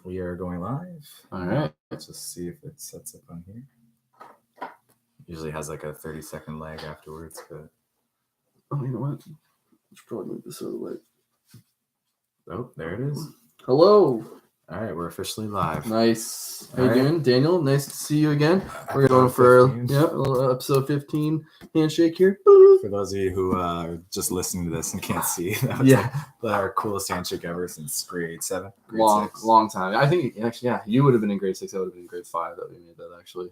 We are going live. All right. Let's just see if it sets up on here. Usually has like a 30-second lag afterwards, but Oh, you know what? Let's probably move this out of the way. oh, there it is. Hello. All right, we're officially live. Nice. How All you right. doing, Daniel? Nice to see you again. We're going for 15. episode 15 handshake here. For those of you who are just listening to this and can't see, that was our coolest handshake ever since grade 7. Long time. I think actually, yeah, you would have been in grade 6. I would have been in grade 5 that we made that actually.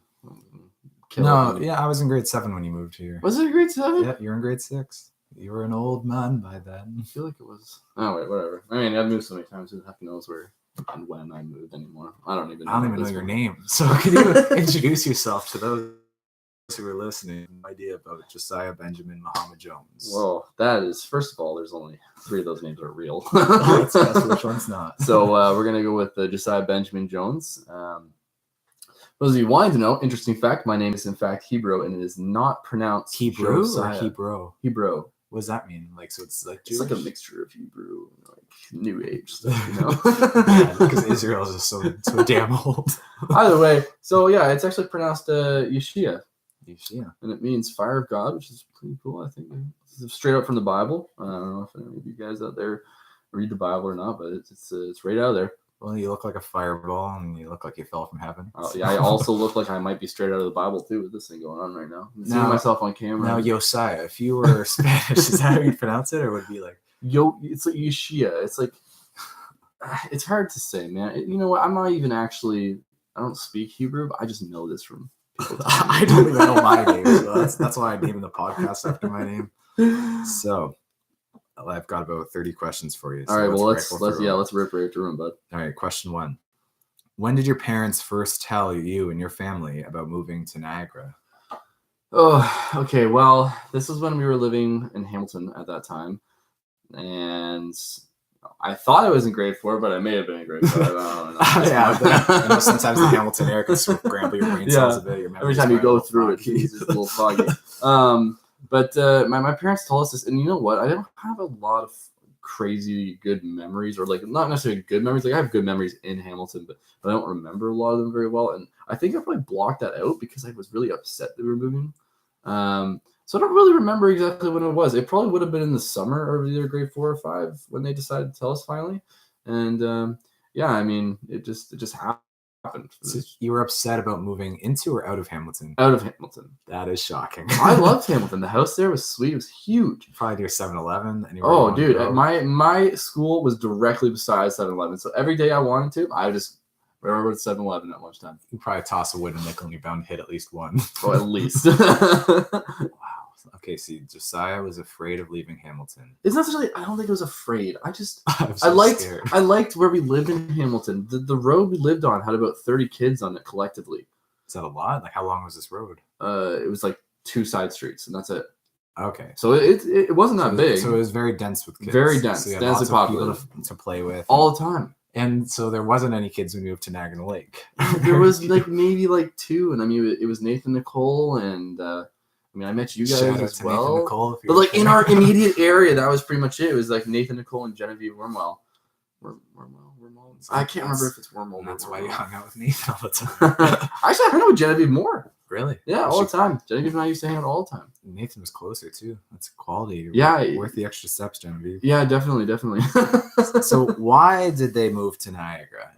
I was in grade 7 when you moved here. Was it grade 7? Yeah, you're in grade 6. You were an old man by then. I feel like it was. Oh wait, whatever. I mean, I've moved so many times. Who the heck knows where and when I moved anymore? I don't even know your name. So can you introduce yourself to those who are listening? An idea about Josiah Benjamin Muhammad Jones. Well, that is, first of all, there's only 3 of those names that are real. Let's guess which one's not. So we're gonna go with Josiah Benjamin Jones. Those of you wanting to know, interesting fact: my name is in fact Hebrew, and it is not pronounced Hebrew Josiah. or Hebrew. Hebrew. What does that mean? Like, so it's like Jewish? It's like a mixture of Hebrew, like New Age stuff, you know? Yeah, because Israel is just so damn old. Either way, so yeah, it's actually pronounced Yeshua. Yeshua. And it means fire of God, which is pretty cool, I think. It's straight up from the Bible. I don't know if any of you guys out there read the Bible or not, but it's right out of there. Well, you look like a fireball, and you look like you fell from heaven. Yeah, I also look like I might be straight out of the Bible, too, with this thing going on right now. I'm seeing myself on camera. Now, Josiah, if you were Spanish, is that how you pronounce it, or would it be like... It's like Yeshua. It's like... It's hard to say, man. You know what? I'm not even actually... I don't speak Hebrew, but I just know this from people. I don't even know my name, so that's why I named the podcast after my name. So... I've got about 30 questions for you. So all right, well, let's rip right through them, bud. All right, question 1. When did your parents first tell you and your family about moving to Niagara? Oh, okay. Well, this was when we were living in Hamilton at that time, and I thought I was in grade 4, but I may have been in grade 5. I don't know. I know sometimes the Hamilton air can scramble your brain cells a bit. Every time you go through it, it's just a little foggy. But my parents told us this, and you know what? I don't have a lot of crazy good memories, or like not necessarily good memories. Like I have good memories in Hamilton, but I don't remember a lot of them very well. And I think I probably blocked that out because I was really upset that we were moving. So I don't really remember exactly when it was. It probably would have been in the summer of either grade 4 or 5 when they decided to tell us finally. And yeah, I mean, it just happened. So you were upset about moving into or out of Hamilton? Out of Hamilton. That is shocking. I loved Hamilton. The house there was sweet. It was huge. Probably near 7-Eleven. Oh, dude. My school was directly beside 7-Eleven. So every day I wanted to, I just remember 7-Eleven at lunchtime. You probably toss a wooden nickel and you're bound to hit at least one. Oh, at least. Wow. Okay, see, Josiah was afraid of leaving Hamilton. It's not necessarily, I don't think I was afraid. I liked where we lived in Hamilton. The road we lived on had about 30 kids on it collectively. Is that a lot? Like, how long was this road? It was like 2 side streets, and that's it. Okay. So it wasn't that big. So it was very dense with kids. Very dense. So densely populated. To play with. All the time. And so there wasn't any kids when we moved to Niagara-on-the-Lake. There was maybe 2, and I mean, it was Nathan, Nicole, and... I met you guys as well. Nicole, but like in our immediate area, that was pretty much it. It was like Nathan, Nicole, and Genevieve Wormwell. I can't remember if it's Wormwell. That's why you hung out with Nathan all the time. Actually, I hung out with Genevieve more. Really? Yeah, all the time. Genevieve and I used to hang out all the time. Nathan was closer too. That's quality. Yeah, worth the extra steps, Genevieve. Yeah, definitely. So why did they move to Niagara?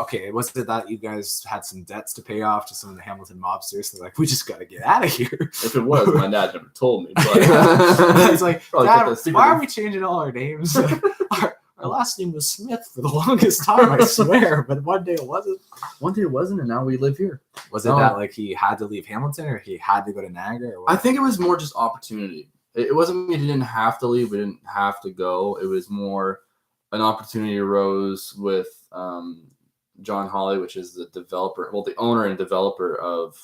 Okay, was it that you guys had some debts to pay off to some of the Hamilton mobsters? They're like, we just got to get out of here. If it was, my dad never told me. But he's like, Dad, why are we changing all our names? Our last name was Smith for the longest time, I swear. But one day it wasn't. And now we live here. Was it that like he had to leave Hamilton, or he had to go to Niagara? Or what? I think it was more just opportunity. It wasn't he didn't have to leave. We didn't have to go. It was more an opportunity arose with John Hawley, which is the developer, the owner and developer of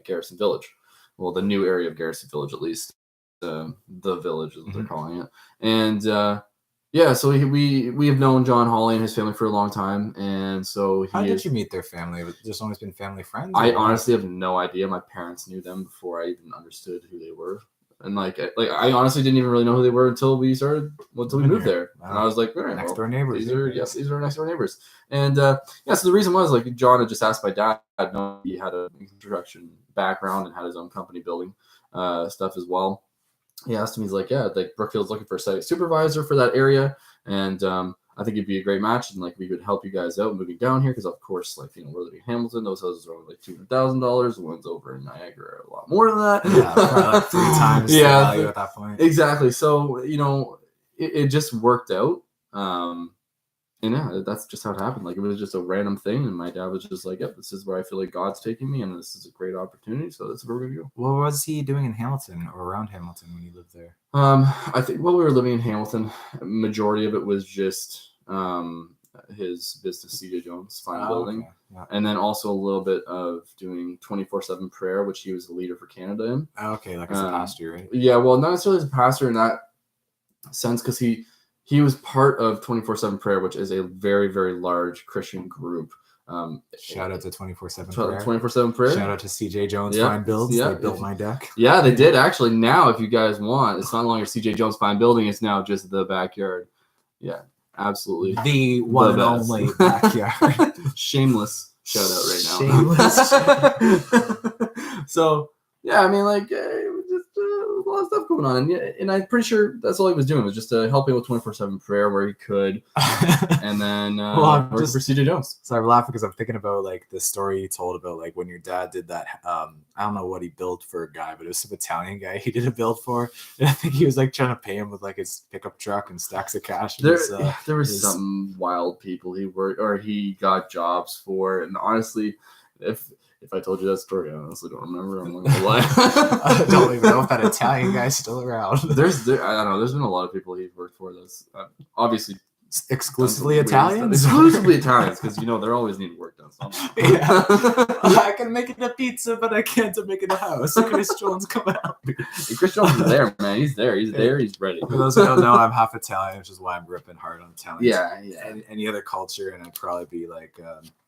Garrison Village. Well, the new area of Garrison Village, at least. The village is what they're calling it. And yeah, so we have known John Hawley and his family for a long time, and so how did you meet their family? Was it just always been family friends? I honestly have no idea. My parents knew them before I even understood who they were. And like I honestly didn't even really know who they were until we moved there. Wow. And I was like, all right, next door neighbors. These are next door neighbors. And so the reason was like John had just asked my dad. He had a construction background and had his own company building stuff as well. He asked me, he's like, yeah, like Brookfield's looking for a site supervisor for that area, and I think it'd be a great match, and like we could help you guys out moving down here because of course, like we're living in Hamilton. Those houses are only like $200,000. The ones over in Niagara are a lot more than that. Yeah, probably like 3 times the value at that point. Exactly. So it just worked out. And yeah, that's just how it happened. Like it was just a random thing, and my dad was just like, "Yep, this is where I feel like God's taking me, and this is a great opportunity. So that's where we're gonna go." What was he doing in Hamilton or around Hamilton when he lived there? I think while we were living in Hamilton, majority of it was just his business, CJ Jones Fine Building, okay. Yeah. And then also a little bit of doing 24/7 prayer, which he was the leader for Canada in. Okay, like as a pastor, right? Yeah, well, not necessarily as a pastor in that sense, because he was part of 24/7 prayer, which is a very, very large Christian group. Shout out to 24/7 prayer. 24/7 prayer. Shout out to CJ Jones Fine Builds. They built my deck. Yeah, they did actually. Now, if you guys want, it's not longer CJ Jones Fine Building. It's now just the backyard. Yeah, absolutely. The one and only backyard. Shameless shout out right now. Shameless. So yeah, I mean, like. A lot of stuff going on, and I'm pretty sure that's all he was doing was just helping with 24/7 prayer where he could, and then working for CJ Jones. So I'm laughing because I'm thinking about like the story you told about like when your dad did that. I don't know what he built for a guy, but it was some Italian guy he did a build for, and I think he was like trying to pay him with like his pickup truck and stacks of cash. There was some wild people he worked or he got jobs for, and honestly, if I told you that story, I honestly don't remember. I'm not gonna lie. I don't even know if that Italian guy's still around. I don't know. There's been a lot of people he's worked for. That's obviously exclusively Italians. Exclusively Italians, because they're always needing work done. Yeah. I can make it a pizza, but I can't make it a house. Chris Jones come out. Hey, Chris Jones is there, man. He's there. He's there. He's ready. For those who don't know, I'm half Italian, which is why I'm ripping hard on Italians. Yeah. Any other culture, and I'd probably be like.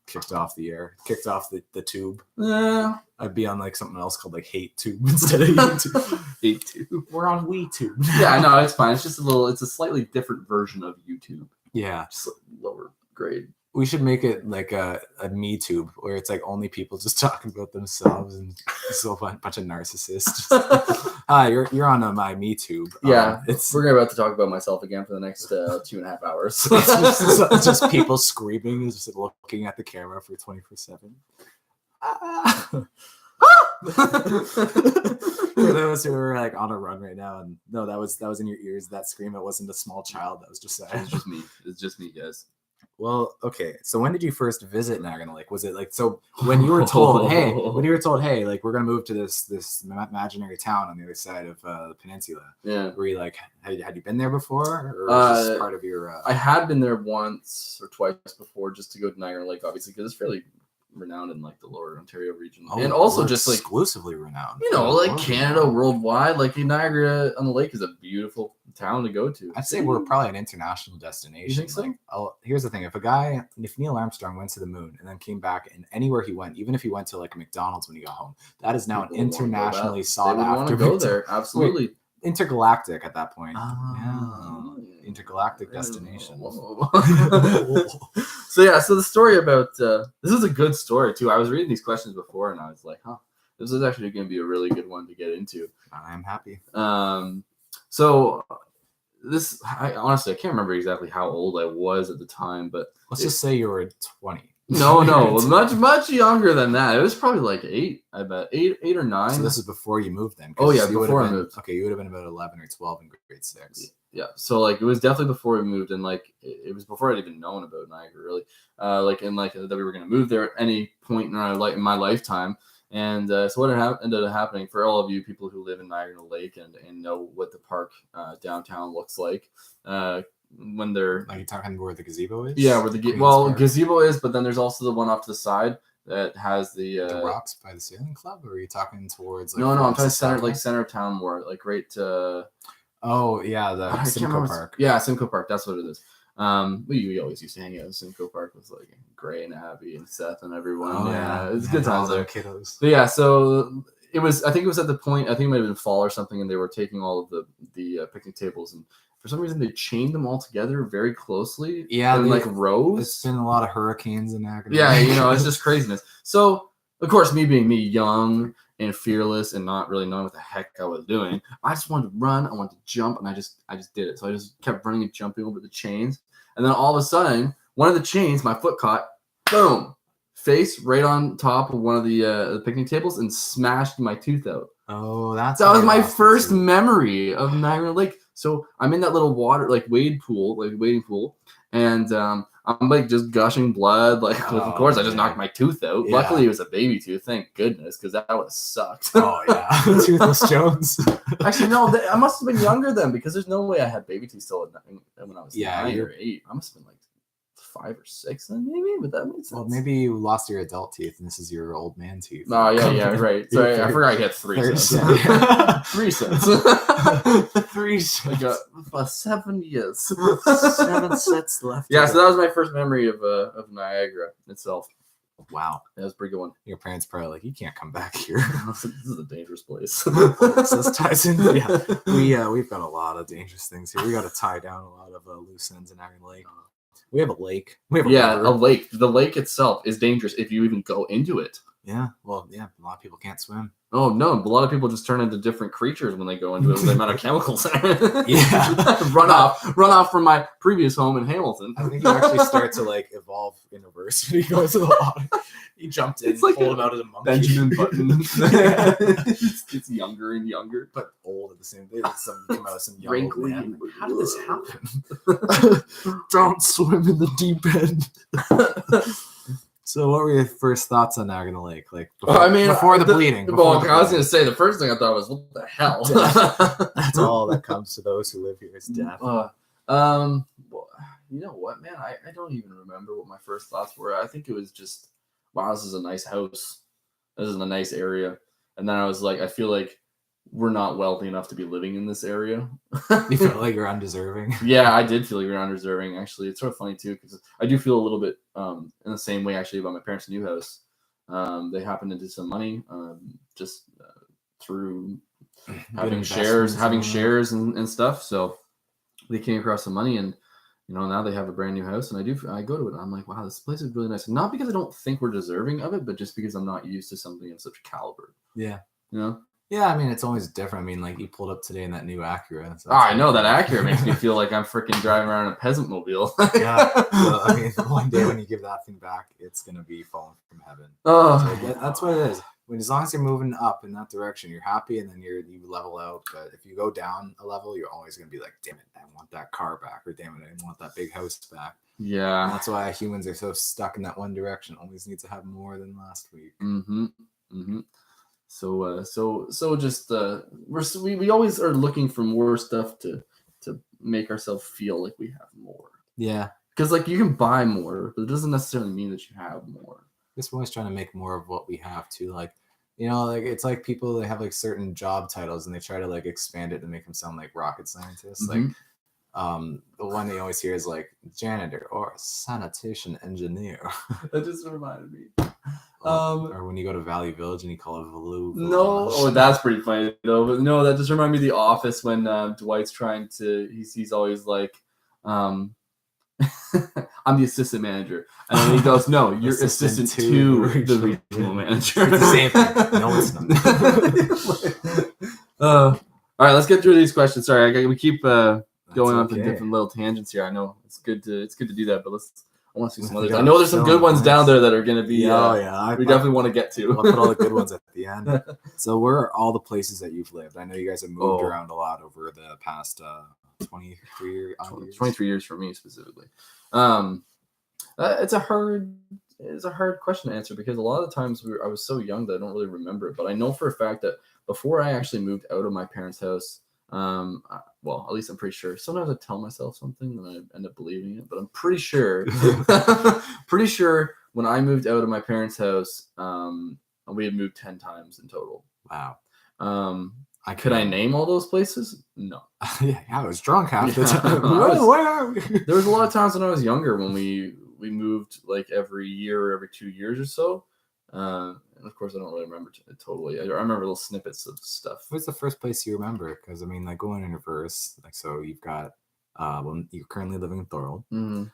Kicked off the tube. Yeah. I'd be on like something else called like Hate Tube instead of YouTube. Hate Tube. We're on WeTube. Yeah, no, it's fine. It's just it's a slightly different version of YouTube. Yeah. Just lower grade. We should make it like a Me Tube where it's like only people just talking about themselves and just a bunch of narcissists. Hi, you're on my Me Tube. Yeah, we're about to talk about myself again for the next 2.5 hours. It's just people screaming, just looking at the camera for 24/7. For those who are like on a run right now, and no, that was in your ears. That scream, it wasn't a small child. That was just It's just me. It's just me, guys. Well, okay. So when did you first visit Niagara-on-the-Lake? Was it like when you were told, hey, like we're gonna move to this imaginary town on the other side of the peninsula? Yeah. Were you like, had you been there before, or was this part of your? I had been there once or twice before, just to go to Niagara-on-the-Lake, obviously, because it's fairly renowned in like the lower Ontario region, and also just like exclusively renowned. Like Canada, worldwide. Like Niagara-on-the-Lake is a beautiful town to go to. I'd say we're probably an international destination. You think so? Like, here's the thing: if Neil Armstrong went to the moon and then came back, and anywhere he went, even if he went to like a McDonald's when he got home, that is now an internationally sought after. Go there, absolutely. Wait, intergalactic at that point. Intergalactic destination. So the story about this is a good story too. I was reading these questions before and I was like, this is actually going to be a really good one to get into. I'm happy. So I honestly can't remember exactly how old I was at the time, but let's just say you were 20. No, much younger than that. It was probably like 8. I bet 8 or 9. So this is before you moved then. Oh yeah, before I moved. Okay, you would have been about 11 or 12 in grade 6. Yeah, so like it was definitely before we moved, and like it was before I'd even known about Niagara really, that we were gonna move there at any point in my lifetime. And so what ended up happening for all of you people who live in Niagara-on-the-Lake and know what the park downtown looks like, when they're like, you talking where the gazebo is? Yeah, where the gazebo is, but then there's also the one off to the side that has the rocks by the sailing club, or are you talking towards? Like, no, I'm talking center of town more, like right. Oh yeah, the Simcoe Park. Yeah, Simcoe Park. That's what it is. We always used to hang out in Simcoe Park with like Gray and Abby and Seth and everyone. Oh, yeah, it's good times there, kiddos. But yeah, so it was. I think it was at the point. I think it might have been fall or something, and they were taking all of the picnic tables, and for some reason they chained them all together very closely. Yeah, in like rows. It's been a lot of hurricanes in Niagara. Yeah, you know, it's just craziness. So of course, me being me, young and fearless, and not really knowing what the heck I was doing, I just wanted to run. I wanted to jump, and I just did it. So I just kept running and jumping over the chains, and then all of a sudden, one of the chains, my foot caught, boom. Face right on top of one of the picnic tables and smashed my tooth out. Oh, that was my first memory of Niagara-on-the-Lake. So I'm in that little water, like wading pool, and I'm like just gushing blood. Like, of course, I just knocked my tooth out. Yeah. Luckily, it was a baby tooth. Thank goodness, because that would have sucked. Oh yeah, Toothless Jones. Actually, no, I must have been younger then, because there's no way I had baby teeth still when I was 9 or 8. I must have been like 5 or 6 then, maybe, but that makes sense. Well, maybe you lost your adult teeth and this is your old man teeth. Oh, yeah, right. Sorry, I forgot I had 3 cents. 3 cents. 3 cents. I got 7 years. 7 cents left. Yeah, so that was my first memory of Niagara itself. Wow. That was a pretty good one. Your parents probably like, you can't come back here. This is a dangerous place. So this ties in. Yeah, we've got a lot of dangerous things here. We got to tie down a lot of loose ends in Niagara-on-the-Lake. We have a lake. We have a lake. The lake itself is dangerous if you even go into it. Yeah. Well, yeah. A lot of people can't swim. Oh no! A lot of people just turn into different creatures when they go into it with the amount of chemicals. Yeah. Run off from my previous home in Hamilton. I think you actually start to like evolve in reverse when you go to the water. He jumped in, it's like pulled him out as a monkey. Benjamin Button. It's younger and younger, but old at the same time. Like come out as some young wrinkly. Man. How did this happen? Don't swim in the deep end. So, what were your first thoughts on Niagara-on-the-Lake? Like, before the bleeding. I was going to say the first thing I thought was, "What the hell?" That's all that comes to those who live here is death. Well, you know what, man? I don't even remember what my first thoughts were. I think it was just, wow, this is a nice house. This is a nice area. And then I was like, I feel like we're not wealthy enough to be living in this area. You felt like you're undeserving? Yeah, I did feel like you're undeserving, actually. It's sort of funny, too, because I do feel a little bit in the same way, actually, about my parents' new house. They happened to do some money just through having shares and stuff. So they came across some money, and now they have a brand new house, and I go to it, and I'm like, wow, this place is really nice. And not because I don't think we're deserving of it, but just because I'm not used to something of such caliber. Yeah. Yeah, I mean, it's always different. I mean, like, you pulled up today in that new Acura. So I know that Acura makes me feel like I'm freaking driving around in a peasant mobile. Yeah. Well, I mean, one day when you give that thing back, it's going to be falling from heaven. Oh, so that's what it is. As long as you're moving up in that direction, you're happy, and then you level out. But if you go down a level, you're always going to be like, damn it, I want that car back, or damn it, I want that big house back. Yeah. And that's why humans are so stuck in that one direction. Always need to have more than last week. Mm-hmm. Mm-hmm. So just we always are looking for more stuff to make ourselves feel like we have more. Yeah. Because like you can buy more, but it doesn't necessarily mean that you have more. Just always trying to make more of what we have too. Like, like it's like people, they have like certain job titles and they try to like expand it to make them sound like rocket scientists. Mm-hmm. Like the one they always hear is like janitor or sanitation engineer. That just reminded me. Or when you go to Valley Village and you call it Valoo. No, that's pretty funny though. But no, that just reminded me of The Office when Dwight's trying to. He's always like, I'm the assistant manager, and then he goes, "No, you're assistant to the regional manager." It's the same thing. No, it's not. All right, let's get through these questions. Sorry, we keep going on to different little tangents here. I know it's good to do that, but I want to see some others. I know there's some good ones down there that are going to be. We definitely want to get to. I'll put all the good ones at the end. So, where are all the places that you've lived? I know you guys have moved around a lot over the past 23 years. 23 years for me specifically. It's a hard question to answer because a lot of the times I was so young that I don't really remember it. But I know for a fact that before I actually moved out of my parents' house. Well, at least I'm pretty sure. Sometimes I tell myself something and I end up believing it, but I'm pretty sure when I moved out of my parents' house, we had moved 10 times in total. Wow. Could I name all those places? No. Yeah, I was drunk half the time. Where are we? There was a lot of times when I was younger when we moved like every year or every 2 years or so. And of course, I don't really remember it totally. I remember little snippets of stuff. What's the first place you remember? Because I mean, like going in reverse, like so you've got well, you're currently living in Thorold. Mm-hmm.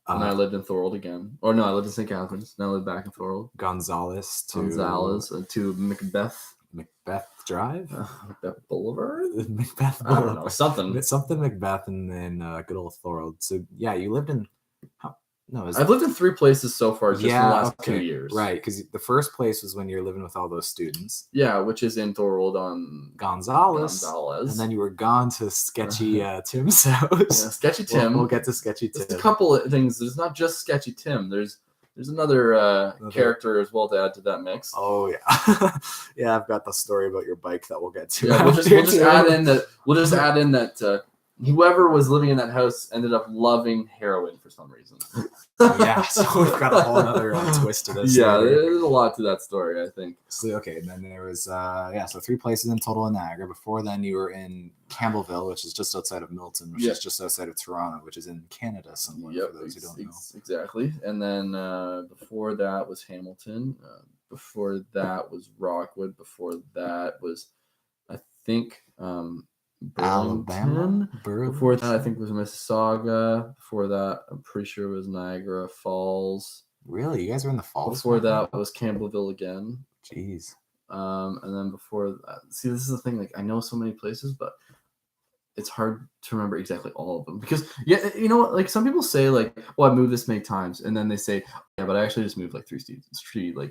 And I lived in Thorold again. Or no, I lived in St. Catharines. Now I live back in Thorold. Gonzales to Macbeth. Macbeth Drive? Macbeth Boulevard? Macbeth I don't Boulevard. know. Something Macbeth and then good old Thorold. So yeah, you lived in I've lived in 3 places so far just in the last 2 years. Right, because the first place was when you're living with all those students. Yeah, which is in Thorold on Gonzales. And then you were gone to Sketchy Tim's house. Yeah, Sketchy Tim. We'll get to Sketchy Tim. There's a couple of things. There's not just Sketchy Tim. There's another character as well to add to that mix. Oh yeah, yeah. I've got the story about your bike that we'll get to. Yeah, we'll just add in that. Whoever was living in that house ended up loving heroin for some reason. Yeah, so we've got a whole other twist to this. Yeah, there's a lot to that story, I think. So, okay, and then there was, so 3 places in total in Niagara. Before then, you were in Campbellville, which is just outside of Milton, which is just outside of Toronto, which is in Canada somewhere, for those who don't know. Exactly. And then before that was Hamilton. Before that was Rockwood. Before that was, I think... Alabama. Before that, I think it was Mississauga. Before that, I'm pretty sure it was Niagara Falls. Really, you guys were in the Falls? Before that was Campbellville again. Jeez. And then before that, see, this is the thing. Like, I know so many places, but it's hard to remember exactly all of them because, yeah, you know what? Like, some people say, like, "Oh, I moved this many times," and then they say, "Yeah, but I actually just moved like 3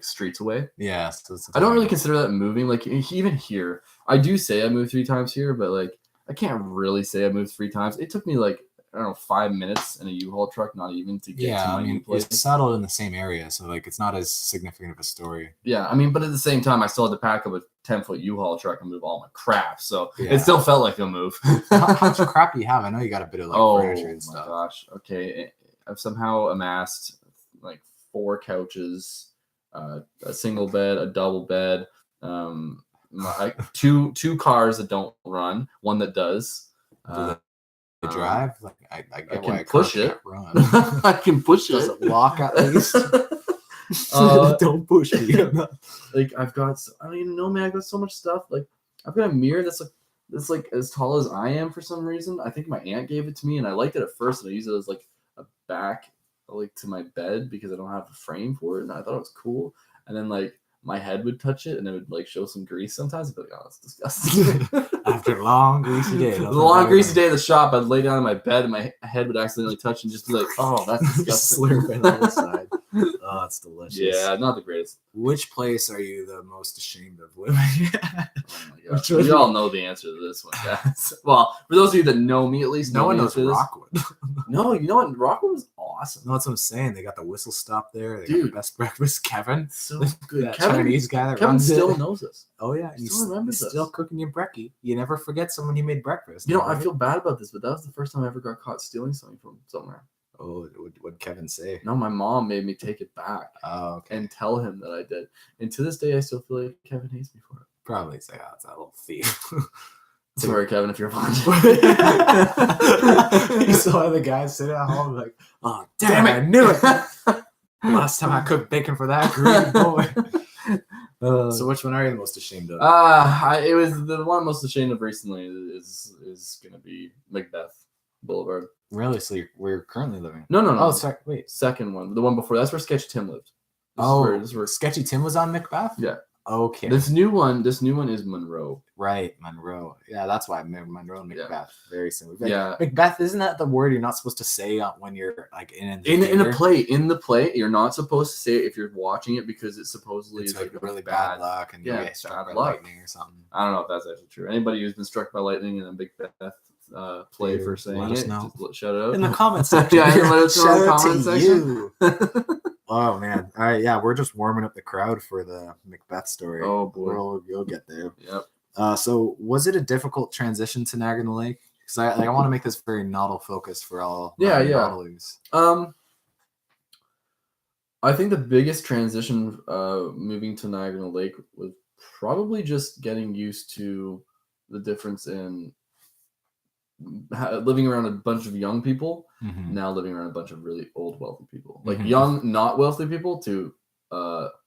streets away." Yeah. So I don't really consider that moving. Like, even here, I do say I moved 3 times here, but like, I can't really say I moved 3 times. It took me like, I don't know, 5 minutes in a U-Haul truck, not even to get to my new place. It's settled in the same area, so like it's not as significant of a story. Yeah, I mean, but at the same time, I still had to pack up a 10-foot U-Haul truck and move all my crap, so it still felt like a move. How much crap do you have? I know you got a bit of like furniture and stuff. Oh my gosh. Okay, I've somehow amassed like 4 couches, a single bed, a double bed, 2 cars that don't run, one that does. The drive, like I get why I push it. Run. I can push it. Does it lock at least? Don't push me. Like I've got, I don't even know, man. I've got so much stuff. Like I've got a mirror that's like as tall as I am for some reason. I think my aunt gave it to me, and I liked it at first, and I used it as like a back, like to my bed because I don't have a frame for it, and I thought it was cool. And then like my head would touch it, and it would like show some grease sometimes. I'd be like, "Oh, that's disgusting." After a long greasy day, the long greasy day at the shop, I'd lay down in my bed, and my head would accidentally touch, and just be like, "Oh, that's disgusting." Slurp on the side. Oh, that's delicious. Yeah, not the greatest. Which place are you the most ashamed of living at? Oh my God. We all know the answer to this one, guys. Well, for those of you that know me, at least, no one knows Rockwood. No, you know what? Rockwood was awesome. No, that's what I'm saying. They got the whistle stop there. They got the best breakfast. Kevin, so good. That Chinese guy that Kevin runs still it. knows us. Oh yeah, he still remembers us. Still cooking you brekkie. You never forget someone you made breakfast. You know, I feel bad about this, but that was the first time I ever got caught stealing something from somewhere. Oh, what'd Kevin say? No, my mom made me take it back. Oh, okay. And tell him that I did. And to this day, I still feel like Kevin hates me for it. Probably say, "Oh, it's that little thief." Sorry, Kevin, if you're watching. You saw the guy sitting at home like, "Oh, damn it, I knew it." Last time I cooked bacon for that greedy boy. So which one are you the most ashamed of? It was the one I'm most ashamed of recently is going to be Macbeth Boulevard. Really? So we're currently living? No. Oh, sorry. Wait. Second one. The one before. That's where Sketchy Tim lived. This is where Sketchy Tim was on Macbeth? Yeah. Okay. This new one is Monroe. Right, Monroe. Yeah, that's why Monroe and Macbeth very similar. Like, yeah. Macbeth, isn't that the word you're not supposed to say when you're like in a play? In the play, you're not supposed to say it if you're watching it because it supposedly is like really bad luck and you get struck by lightning or something. I don't know if that's actually true. Anybody who's been struck by lightning in a Macbeth play for saying it, just shout it out in the comments section. Yeah, let us know in the comments section. Oh man! All right, yeah, we're just warming up the crowd for the Macbeth story. Oh boy, you'll get there. Yep. So was it a difficult transition to Niagara-on-the-Lake? Because I want to make this very Notl focused for all. Notlers. I think the biggest transition moving to Niagara-on-the-Lake was probably just getting used to the difference in living around a bunch of young people, now living around a bunch of really old wealthy people. Like young, not wealthy people to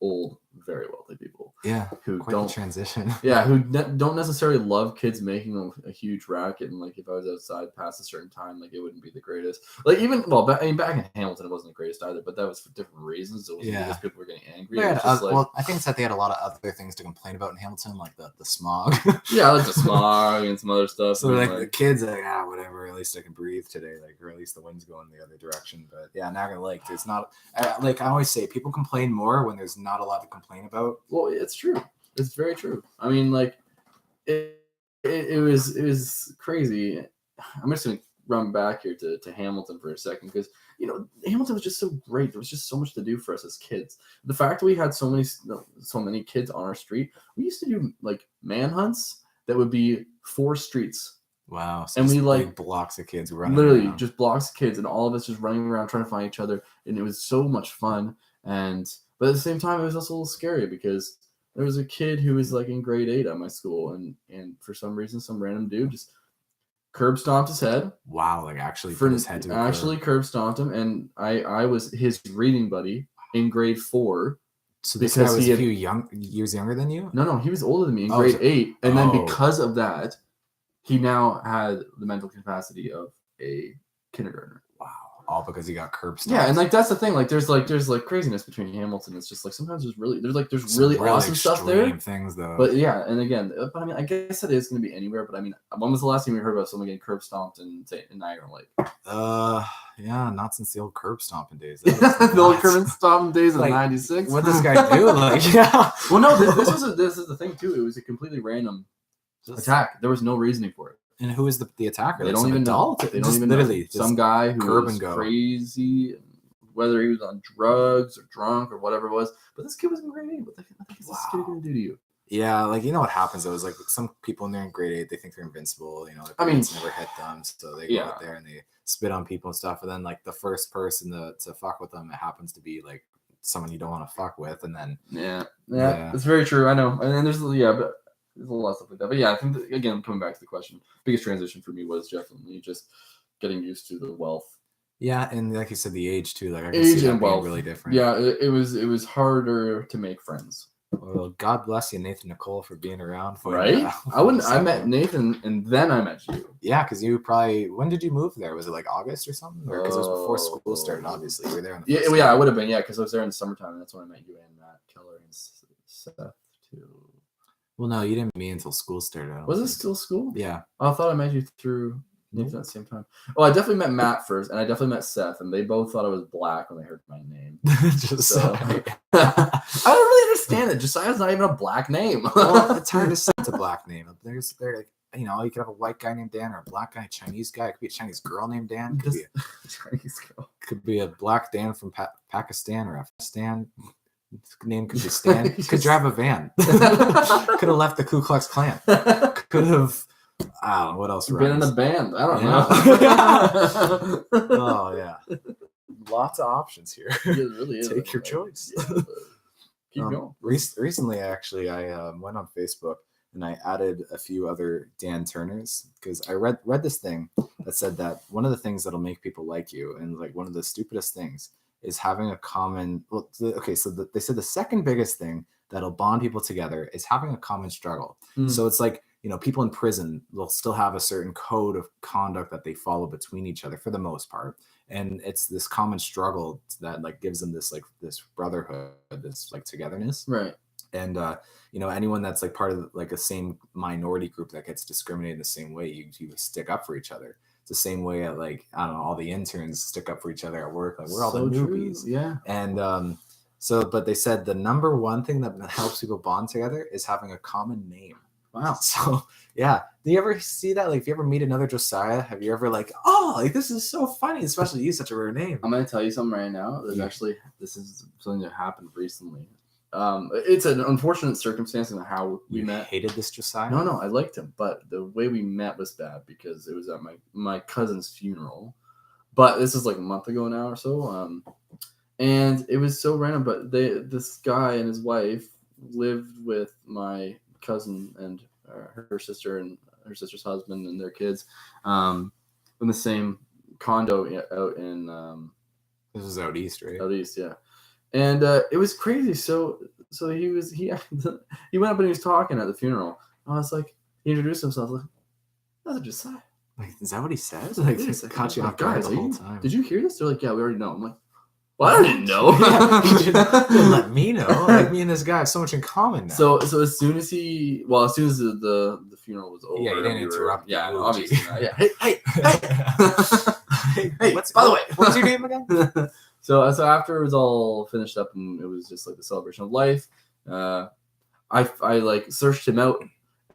old, very wealthy people. Yeah, who quite don't the transition. Yeah, who don't necessarily love kids making a huge racket. And like, if I was outside past a certain time, like it wouldn't be the greatest. Like even back in Hamilton, it wasn't the greatest either. But that was for different reasons. It wasn't because people were getting angry. It was just well, I think it's that they had a lot of other things to complain about in Hamilton, like the smog. Yeah, like the smog and some other stuff. So like the kids are like, whatever. At least I can breathe today. Like, or at least the wind's going the other direction. But yeah, Niagara-on-the-Lake. It's not like I always say, people complain more when there's not a lot to complain about. Well, it's true. It's very true. I mean, like it was crazy. I'm just gonna run back here to Hamilton for a second because Hamilton was just so great. There was just so much to do for us as kids. The fact that we had so many kids on our street, we used to do like manhunts that would be 4 streets. Wow. So and we like blocks of kids running literally around. Just blocks of kids, and all of us just running around trying to find each other, and it was so much fun. But at the same time, it was also a little scary because there was a kid who was like in grade 8 at my school, and for some reason, some random dude just curb stomped his head. Wow, like actually put his head to curb stomped him, and I was his reading buddy in grade 4. So this guy was a few years younger than you? No, he was older than me in grade 8, and then because of that, he now had the mental capacity of a kindergartner. Wow. All because he got curb stomped. Yeah, and like that's the thing. Like there's crisness between Hamilton. It's just like sometimes there's really awesome stuff there. Things though. But yeah, and again, I mean, I guess it is going to be anywhere. But I mean, when was the last time we heard about someone getting curb stomped in Niagara-on-the-Lake? Yeah, not since the old curb stomping days. The old curb stomping days of '96. What this guy do? Like, yeah. Well, no, this is the thing too. It was a completely random attack. There was no reasoning for it. And who is the attacker? They don't even know. They don't even know. Some guy who was crazy, whether he was on drugs or drunk or whatever it was. But this kid was in grade 8. What the heck is this kid going to do to you? Yeah, like what happens though is like some people in there in grade 8, they think they're invincible. Their parents never hit them, so they go out there and they spit on people and stuff. And then like the first person to fuck with them, it happens to be like someone you don't want to fuck with. And then yeah, it's very true. I know. And then there's a lot of stuff like that. But yeah, I think that, again, coming back to the question, biggest transition for me was definitely just getting used to the wealth. Yeah, and like you said, the age too. Like I can age see and wealth being really different. Yeah, it was harder to make friends. Well, God bless you, Nathan Nicole, for being around. Right? I met Nathan, and then I met you. Yeah, because you probably. When did you move there? Was it like August or something? Or because it was before school started. Obviously, you were there. On the I would have been. Yeah, because I was there in the summertime, and that's when I met you and Matt Keller and Seth too. Well, no, you didn't meet me until school started. Was it still school? Yeah. I thought I met you through Nathan at the same time. Well, I definitely met Matt first, and I definitely met Seth, and they both thought I was black when they heard my name. I don't really understand it. Josiah's not even a black name. Well, it's hard to say it's a black name. They're like, you could have a white guy named Dan or a black guy, a Chinese guy. It could be a Chinese girl named Dan. Could be a Chinese girl. Could be a black Dan from Pakistan or Afghanistan. His name could be Stan. Could drive a van. Could have left the Ku Klux Klan. Could have, I don't know what else. Been in a band. I don't know. Oh yeah, lots of options here. It really is. Take your choice. Yeah, keep going. Recently, actually, I went on Facebook and I added a few other Dan Turners because I read this thing that said that one of the things that'll make people like you, and like one of the stupidest things, is having a common. Well, okay, so they said the second biggest thing that'll bond people together is having a common struggle. So it's like, people in prison will still have a certain code of conduct that they follow between each other for the most part, and it's this common struggle that like gives them this brotherhood, this like togetherness, right? And anyone that's like part of like a same minority group that gets discriminated the same way, you stick up for each other. It's the same way that like, I don't know, all the interns stick up for each other at work. Like we're all the newbies. True. Yeah. And but they said the number one thing that helps people bond together is having a common name. Wow. So yeah. Do you ever see that? Like if you ever meet another Josiah, have you ever like, oh, like this is so funny, especially you, such a rare name. I'm gonna tell you something right now. This is something that happened recently. It's an unfortunate circumstance in how we met. Hated this Josiah? No, I liked him, but the way we met was bad because it was at my cousin's funeral. But this is like a month ago now or so. And it was so random. But this guy and his wife lived with my cousin and her sister and her sister's husband and their kids in the same condo out in. This is out east, right? Out east, yeah. And it was crazy. So so he went up and he was talking at the funeral. I was like, he introduced himself. Like, that's Josiah. Like, is that what he says? Like, It is. caught you off guard the whole time. Did you hear this? They're like, yeah, we already know. I'm like, well, I didn't know. You didn't let me know. Like, me and this guy have so much in common now. So as soon as the funeral was over, yeah, you didn't interrupt. Yeah, obviously not. Yeah. Hey, by the way, what's your name again? So after it was all finished up and it was just like the celebration of life, I like searched him out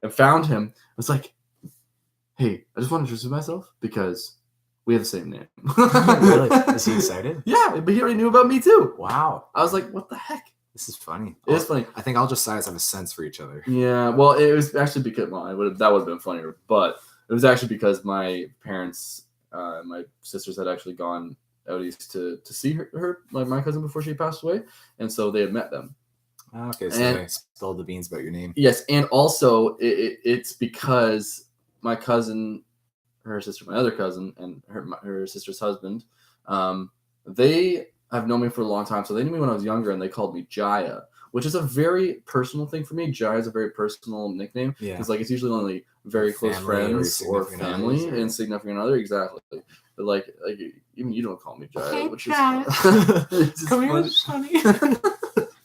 and found him. I was like, hey, I just want to introduce myself because we have the same name. Really? Is he excited? Yeah, but he already knew about me too. Wow. I was like, what the heck? This is funny. It is funny. I think all Josiahs have a sense for each other. Yeah, well, it was actually because that would have been funnier, but it was actually because my parents, my sisters had actually gone out east to see her my cousin before she passed away, and so they had met them. Okay, so they spilled the beans about your name. Yes, and also it's because my cousin, her sister, my other cousin, and her sister's husband, they have known me for a long time. So they knew me when I was younger, and they called me Jaya, which is a very personal thing for me. Jaya is a very personal nickname. Yeah. It's like it's usually only very close friends or family and significant other. Exactly. But like even you don't call me Jaya, hey, which Jaya. is Come here, honey.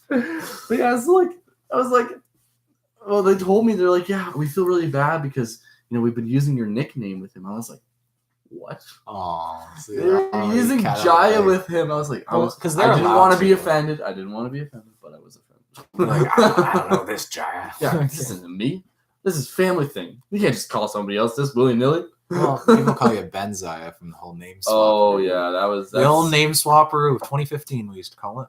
But yeah, I was like, well, they told me, they're like, yeah, we feel really bad because we've been using your nickname with him. I was like, what? Oh, so they're using Jaya with him. I was like, I didn't want to be offended. I didn't want to be offended, but I was offended. Like, I don't know this Jaya. Yeah, this isn't me. This is family thing. You can't just call somebody else this willy-nilly. Well, people call you Benziah from the whole name swap. Oh, yeah, that's the old name swapper of 2015, we used to call it.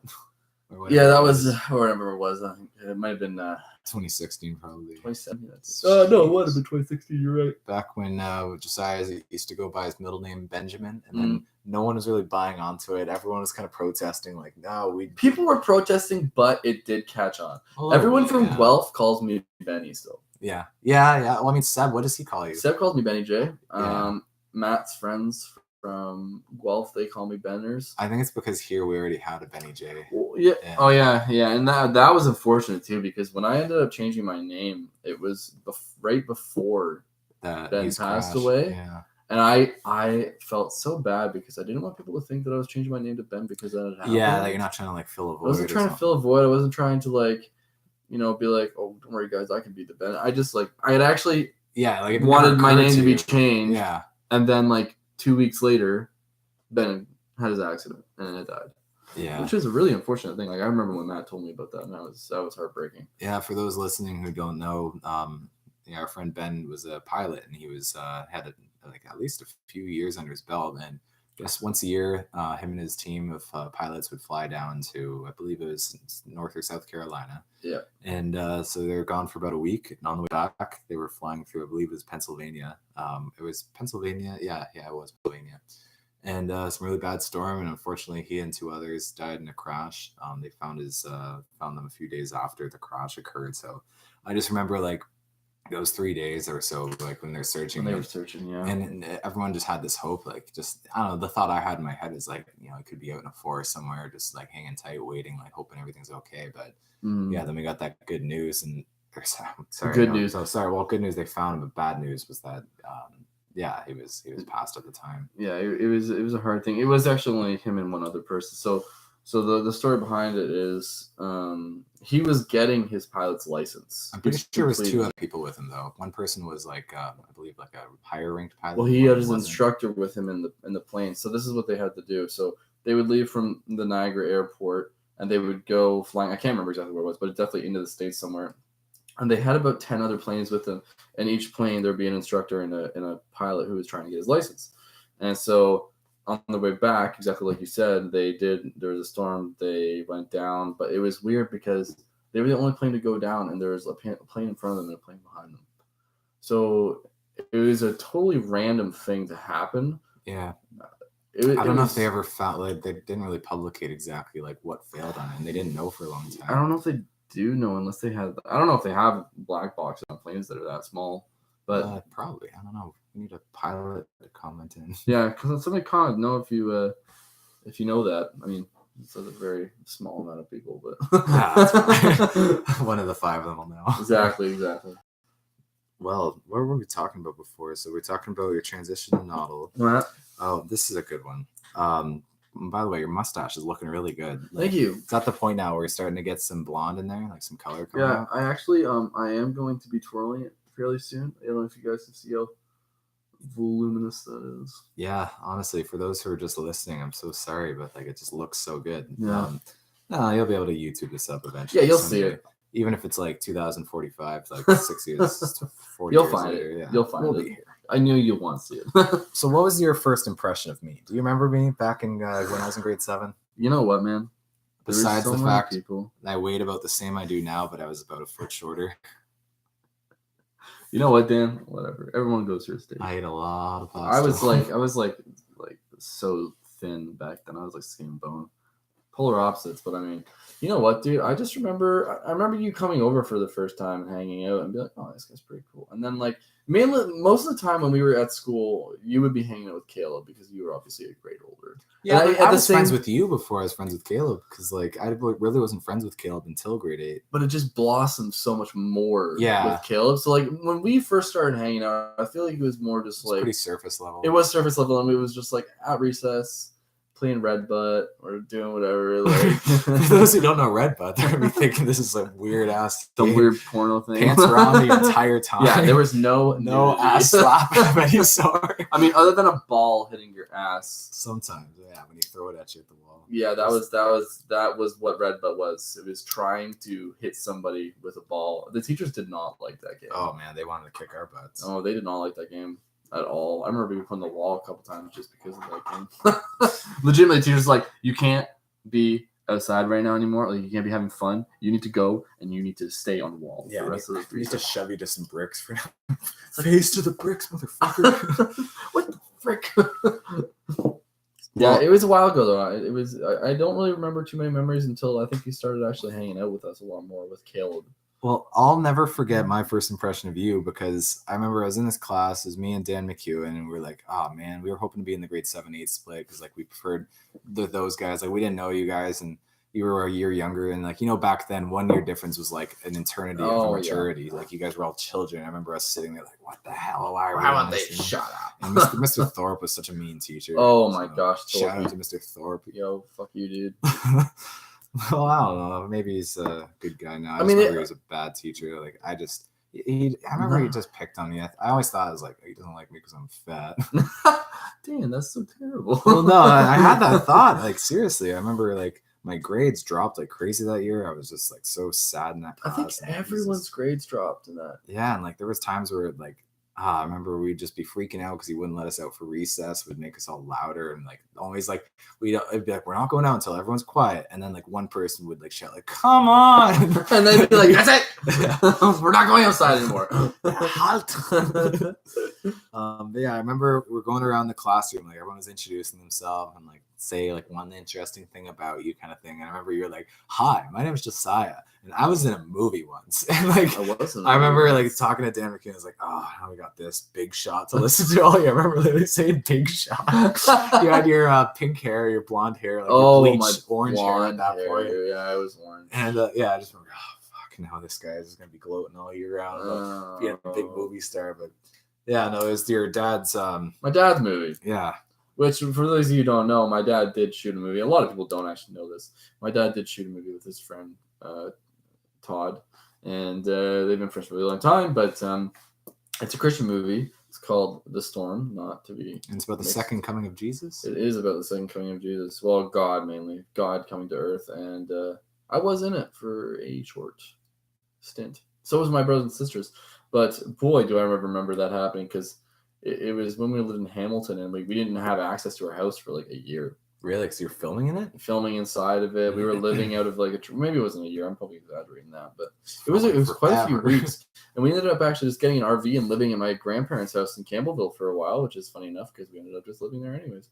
Yeah, that was whatever it was. I think it might have been 2016, probably. 2017. No, it would have been 2016. You're right. Back when Josiah used to go by his middle name Benjamin, and then no one was really buying onto it. Everyone was kind of protesting, like, "No, People were protesting, but it did catch on. Everyone from Guelph calls me Benny still. Yeah. Well, I mean, Seb, what does he call you? Seb calls me Benny J. Matt's friends from Guelph, they call me Benners. I think it's because here we already had a Benny J. Well, yeah. Oh yeah, and that was unfortunate too, because when I ended up changing my name, it was right before Ben passed away. Yeah. And I felt so bad because I didn't want people to think that I was changing my name to Ben because that had happened. Yeah, like you're not trying to like fill a void. I wasn't trying to fill a void. I wasn't trying to like, be like, oh, don't worry guys, I can be the Ben. I just I had actually wanted my name to be changed. Yeah. And then 2 weeks later, Ben had his accident and it died. Yeah, which is a really unfortunate thing. I remember when Matt told me about that, and that was heartbreaking. Yeah, for those listening who don't know, our friend Ben was a pilot, and he was had at least a few years under his belt. And I guess once a year, him and his team of pilots would fly down to, I believe it was North or South Carolina. Yeah. And so they were gone for about a week. And on the way back, they were flying through, I believe it was Pennsylvania. It was Pennsylvania. Yeah, it was Pennsylvania. And some really bad storm, and unfortunately, he and two others died in a crash. They found them a few days after the crash occurred. So I just remember those 3 days or so, when they're searching. When they were searching, yeah. And everyone just had this hope, I don't know. The thought I had in my head is it could be out in a forest somewhere, just hanging tight, waiting, hoping everything's okay. But yeah, then we got that good news, and good news. Oh, sorry. Well, good news they found him, but bad news was that. Yeah, he was passed at the time. Yeah, it was a hard thing. It was actually only him and one other person. So the story behind it is he was getting his pilot's license. I'm pretty sure it was two other people with him though. One person was I believe a higher ranked pilot. Well, he had his instructor with him in the plane. So this is what they had to do. So they would leave from the Niagara airport and they would go flying. I can't remember exactly where it was, but it's definitely into the States somewhere. And they had about 10 other planes with them. And each plane, there'd be an instructor and a pilot who was trying to get his license. And so on the way back, exactly like you said, there was a storm. They went down. But it was weird because they were the only plane to go down. And there was a plane in front of them and a plane behind them. So it was a totally random thing to happen. Yeah. I don't know if they ever found, they didn't really publicate exactly what failed on it. And they didn't know for a long time. I don't know if they do know unless they have. I don't know if they have black boxes on planes that are that small, but probably. I don't know. We need a pilot to comment in. Yeah, because somebody comment. Know if you know that. I mean, So a very small amount of people, but That's fine. One of the 5 of them will know. Exactly. Well, what were we talking about before? So we're talking about your transition to Notl. What? Oh, this is a good one. By the way, your mustache is looking really good. Thank you. It's at the point now where we're starting to get some blonde in there, like some color coming out. I actually I am going to be twirling it fairly soon. I don't know if you guys can see how voluminous that is. Yeah, honestly, for those who are just listening, I'm so sorry, but like it just looks so good. Yeah. No, you'll be able to YouTube this up eventually. Yeah, you'll see it. Even if it's like 2045, like 6 years, 40 You'll years find later. it. Yeah, You'll find we'll it. be here. I knew you'll want to see it. So what was your first impression of me? Do you remember me back in when I was in grade 7? You know what, man? Besides so the many fact people. I weighed about the same I do now, but I was about a foot shorter. You know what, Dan? Whatever. Everyone goes through a stage. I ate a lot of pasta. I was like so thin back then. I was like skin and bone. Polar opposites, but I mean, you know what, dude? I just remember. I remember you coming over for the first time and hanging out and be like, "Oh, this guy's pretty cool." And then like mainly most of the time when we were at school, you would be hanging out with Caleb because you were obviously a grade older. Yeah, And I was friends with you before I was friends with Caleb because like I really wasn't friends with Caleb until grade 8. But it just blossomed so much more with Caleb. So like when we first started hanging out, I feel like it was more just like pretty surface level. It was surface level, and it was just like at recess, playing Red Butt or doing whatever. Like for those who don't know Red Butt, they're gonna be thinking this is a weird ass, some weird porno thing. Pants were on the entire time. Yeah, there was no ass slap of any sort. I mean, other than a ball hitting your ass. Sometimes, yeah, when you throw it at you at the wall. Yeah, that was what Red Butt was. It was trying to hit somebody with a ball. The teachers did not like that game. Oh man, they wanted to kick our butts. Oh, they did not like that game at all. I remember being put on the wall a couple times just because of that game. Legitimately, teachers like, you can't be outside right now anymore. Like, you can't be having fun. You need to go and you need to stay on the wall. Yeah, for the rest of the we need to shove you to some bricks for face to the bricks, motherfucker. What the frick? Yeah, it was a while ago though. It was. I don't really remember too many memories until I think you started actually hanging out with us a lot more with Caleb. Well, I'll never forget my first impression of you because I remember I was in this class. It was me and Dan McEwen, and we were like, "Oh man, we were hoping to be in the grade 7-8 split because like we preferred those guys. Like we didn't know you guys, and you were a year younger, and like back then 1 year difference was like an eternity of maturity. Yeah. Like you guys were all children. I remember us sitting there like, "What the hell? Why don't they shut up?" And Mr. Thorpe was such a mean teacher. Oh my gosh! Shout out to Mr. Thorpe. Yo, fuck you, dude. Well, I don't know. Maybe he's a good guy now. I mean, he was a bad teacher. Like I remember he just picked on me. I always thought it was like he doesn't like me because I'm fat. Damn, that's so terrible. Well, no, I had that thought. Like seriously, I remember like my grades dropped like crazy that year. I was just like so sad in that class. I think everyone's grades dropped in that. Yeah, and like there was times where like I remember we'd just be freaking out because he wouldn't let us out for recess, would make us all louder and like always like it'd be like, we're not going out until everyone's quiet. And then like one person would like shout like, "Come on!" And they'd be like, "That's it, we're not going outside anymore." But yeah, I remember we're going around the classroom, like everyone was introducing themselves and like say like one interesting thing about you kind of thing. And I remember you're like, "Hi, my name is Josiah." And I was in a movie once. And like I remember like talking to Dan McKeon, I was like, "Oh, now we got this Big Shot to listen to." I remember literally saying Big Shot. You had your pink hair, your blonde hair, like your bleached orange hair at that point. Yeah, I was orange. And yeah, I just remember, fuck, now this guy is gonna be gloating all year round about being a big movie star. But yeah, no, it was your dad's my dad's movie. Yeah. Which, for those of you who don't know, my dad did shoot a movie. A lot of people don't actually know this. My dad did shoot a movie with his friend, Todd. And they've been friends for a really long time. But it's a Christian movie. It's called The Storm, not to be... And it's about the second coming of Jesus? It is about the second coming of Jesus. Well, God, mainly. God coming to earth. And I was in it for a short stint. So was my brothers and sisters. But, boy, do I remember that happening, because... It was when we lived in Hamilton, and we didn't have access to our house for like a year. Really? Because you're filming in it? Filming inside of it. We were living out of like maybe it wasn't a year. I'm probably exaggerating that, but it was quite a few weeks. And we ended up actually just getting an RV and living at my grandparents' house in Campbellville for a while, which is funny enough because we ended up just living there anyways.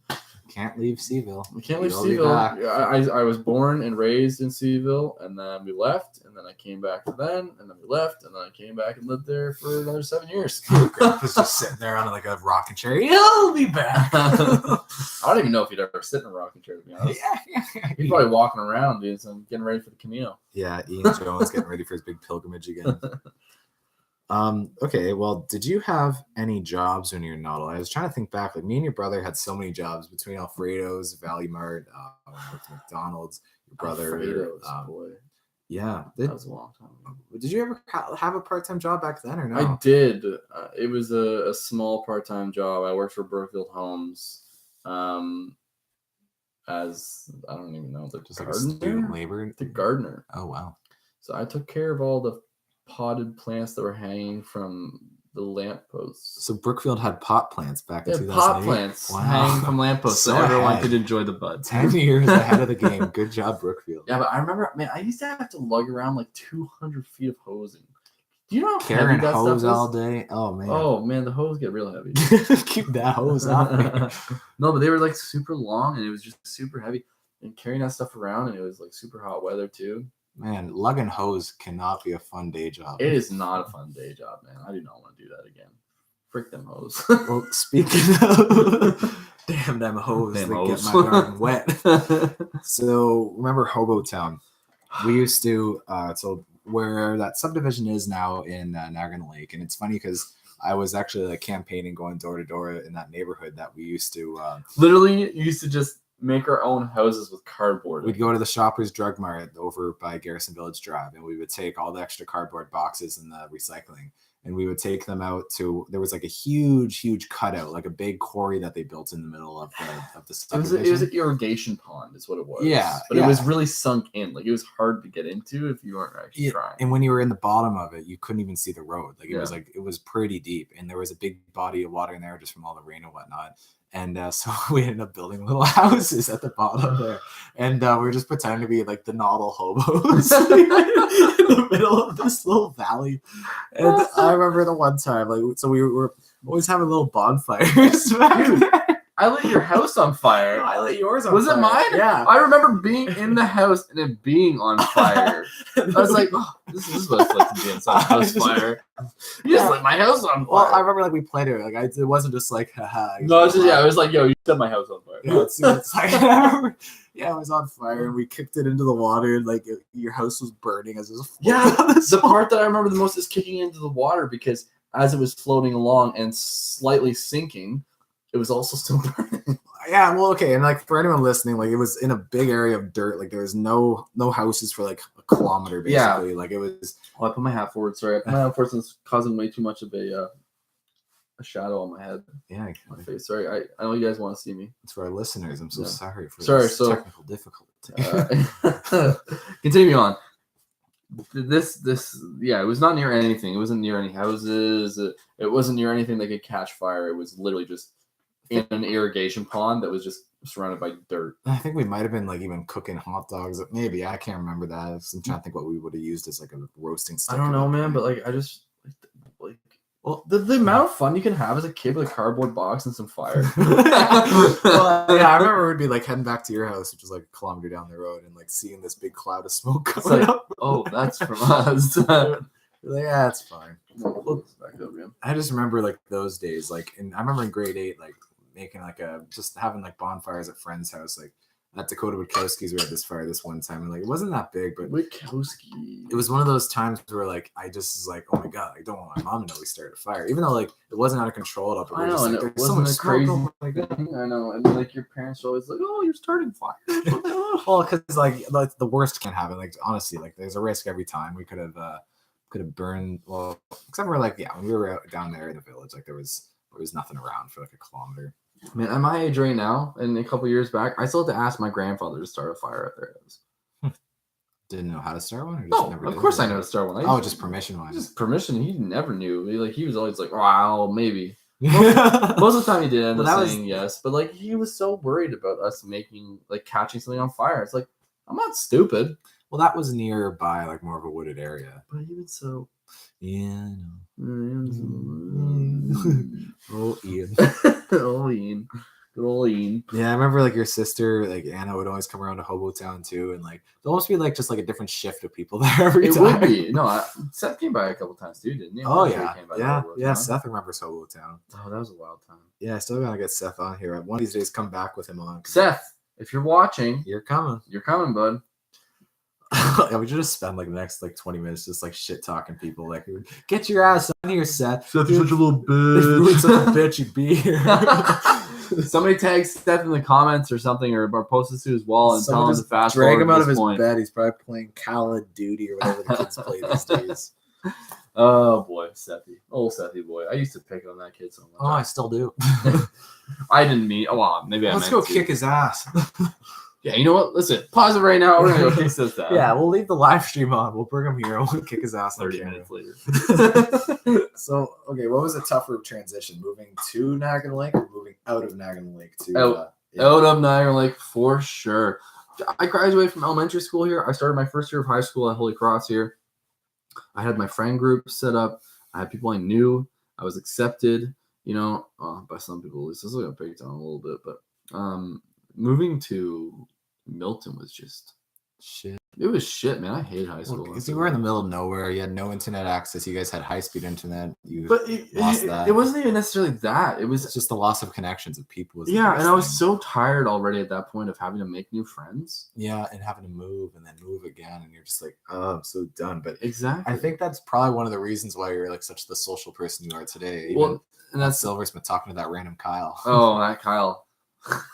Can't leave Seaville. We can't leave Seaville. I was born and raised in Seaville, and then we left, and then I came back and then we left, and then I came back and lived there for another 7 years. Grandpa's just sitting there on like a rocking chair. He'll be back. I don't even know if he'd ever sit in a rocking chair, to be honest. Yeah. He's probably walking around, dude, so I'm getting ready for the Camino. Yeah, Ian Jones getting ready for his big pilgrimage again. Okay, well, did you have any jobs when you were in Notl? I was trying to think back. Like, me and your brother had so many jobs between Alfredo's, Valley Mart, worked at McDonald's. Your brother, Alfredo's, boy. Yeah. That was a long time ago. Did you ever have a part-time job back then or no? I did. It was a small part-time job. I worked for Brookfield Homes as, I don't even know, the Just like gardener? a student labor? The gardener. Oh, wow. So I took care of all the potted plants that were hanging from the lampposts. So Brookfield had pot plants back in 2008? Pot plants hanging from lampposts so everyone could enjoy the buds. 10 years ahead of the game. Good job, Brookfield. Yeah, but I remember, man, I used to have to lug around like 200 feet of hosing. Do you know how Carrying heavy that hose stuff is? all day? Oh, man. Oh, man, the hose get real heavy. Keep that hose off me. No, but they were like super long and it was just super heavy. And carrying that stuff around, and it was like super hot weather too. Man, lugging hose cannot be a fun day job. It is not a fun day job, man. I do not want to do that again. Frick them hoes. Well, speaking of damn them hoes, Damn they hoes. get my garden wet. So remember Hobo Town? We used to so where that subdivision is now in Niagara-on-the-Lake, and it's funny because I was actually like campaigning, going door to door in that neighborhood that we used to literally used to just make our own houses with cardboard. We'd go to the Shoppers Drug Mart over by Garrison Village Drive, and we would take all the extra cardboard boxes and the recycling, and we would take them out to, there was like a huge cutout, like a big quarry that they built in the middle of the subdivision. It was an irrigation pond is what it was. Yeah. But it was really sunk in. Like, it was hard to get into if you weren't actually trying. And when you were in the bottom of it, you couldn't even see the road. Like, it was pretty deep, and there was a big body of water in there just from all the rain and whatnot. And so we ended up building little houses at the bottom there. And we were just pretending to be like the Notl hobos in the middle of this little valley. And I remember the one time, like, so we were always having little bonfires back Dude, there. I lit your house on fire. I lit yours on Was fire. it mine? Yeah. I remember being in the house and it being on fire. I was like, oh, this is what it's like to be inside a house fire. You just lit my house on fire. Well, I remember like we played it. Like it wasn't just like, haha. No, it's just, it was like, yo, you set my house on fire. Yeah, it's like, I remember, yeah, it was on fire, and we kicked it into the water, and like your house was burning as it was floating. Yeah, on the part that I remember the most is kicking into the water, because as it was floating along and slightly sinking, it was also still burning. Yeah, well, okay, and like for anyone listening, like it was in a big area of dirt. Like there was no houses for like a kilometer, basically. Yeah. Like it was. Oh, I put my hat forward. Sorry, I put my hat forward, since it's causing way too much of a shadow on my head. Yeah, my face. Sorry, I know you guys want to see me. It's for our listeners. I'm so sorry for this technical difficulty. Continue on. This yeah, it was not near anything. It wasn't near any houses. It wasn't near anything that could catch fire. It was literally just in an irrigation pond that was just surrounded by dirt. I think we might have been like even cooking hot dogs. Maybe, I can't remember that. I'm trying to think what we would have used as like a roasting stick. I don't know, man, but like I just like well, the amount of fun you can have as a kid with a cardboard box and some fire. Well, yeah, I remember we'd be like heading back to your house, which was like a kilometer down the road, and like seeing this big cloud of smoke coming up. Oh, that's from us. Like, yeah, it's fine. Back up, man. I just remember like those days, like, and I remember in grade 8, like making like just having like bonfires at friends' house, like at Dakota Witkowski's. We had this fire this one time, and like it wasn't that big, but Witkowski. It was one of those times where like I just was like, oh my god, I don't want my mom to know we started a fire, even though like it wasn't out of control. Up, I know, and it wasn't a crazy thing. I know, and like your parents are always like, "Oh, you're starting fire." Well, because like the worst can happen. Like honestly, like there's a risk every time. We could have burned. Well, except for like when we were out down there in the village, like there was nothing around for like a kilometer. Man, at my age right now, and a couple years back, I still had to ask my grandfather to start a fire at their house. Didn't know how to start one? Or just no, never of course I know how to start one. Just permission-wise. Just permission. He never knew. He was always like, "Wow, maybe." Most of the time he did end up saying yes, but like he was so worried about us catching something on fire. It's like, I'm not stupid. Well, that was nearby, like more of a wooded area. But even so, yeah, I know. Oh, Ian. Oh, Ian. Good old Ian. Yeah, I remember like your sister, like Anna, would always come around to Hobo Town too, and like there'd almost be like just like a different shift of people there every time. It would be. No, Seth came by a couple times too, didn't he? Oh yeah. Seth remembers Hobo Town. Oh, that was a wild time. Yeah, I still gotta get Seth on here. One of these days, come back with him on. Seth, if you're watching, You're coming. you're coming, bud. Yeah, we should just spend like the next like 20 minutes just like shit talking people. Like, get your ass on here, Seth. Seth, you're such a little You're such a bitch. bitch. You be here. Somebody tag Seth in the comments or something, or post this to his wall and Someone tell him just to fast drag forward him to out of this his point. bed. He's probably playing Call of Duty or whatever the kids play these days. Oh boy, Sethy. Old Sethy boy. I used to pick on that kid so much. Oh, I still do. I didn't mean. Oh, well, maybe Let's I go meant to. kick his ass. Yeah, you know what? Listen, pause it right now. We're gonna go kick Seth's ass. Yeah, we'll leave the live stream on. We'll bring him here. We'll kick his ass on 30 camera. minutes later. So, okay, what was a tougher transition? Moving to Niagara-on-the-Lake or moving out of Niagara-on-the-Lake to Out of Niagara-on-the-Lake for sure. I graduated from elementary school here. I started my first year of high school at Holy Cross here. I had my friend group set up. I had people I knew. I was accepted, by some people at least. This is going to break it down a little bit, but moving to Milton was just shit. It was shit, man. I hate high school. Because you were in the middle of nowhere. You had no internet access. You guys had high-speed internet. But it wasn't even necessarily that. It's just the loss of connections of people. Yeah, and I was so tired already at that point of having to make new friends. Yeah, and having to move and then move again. And you're just like, oh, I'm so done. But exactly. I think that's probably one of the reasons why you're like such the social person you are today. Well, and that's Silver's been talking to that random Kyle. Oh, that Kyle.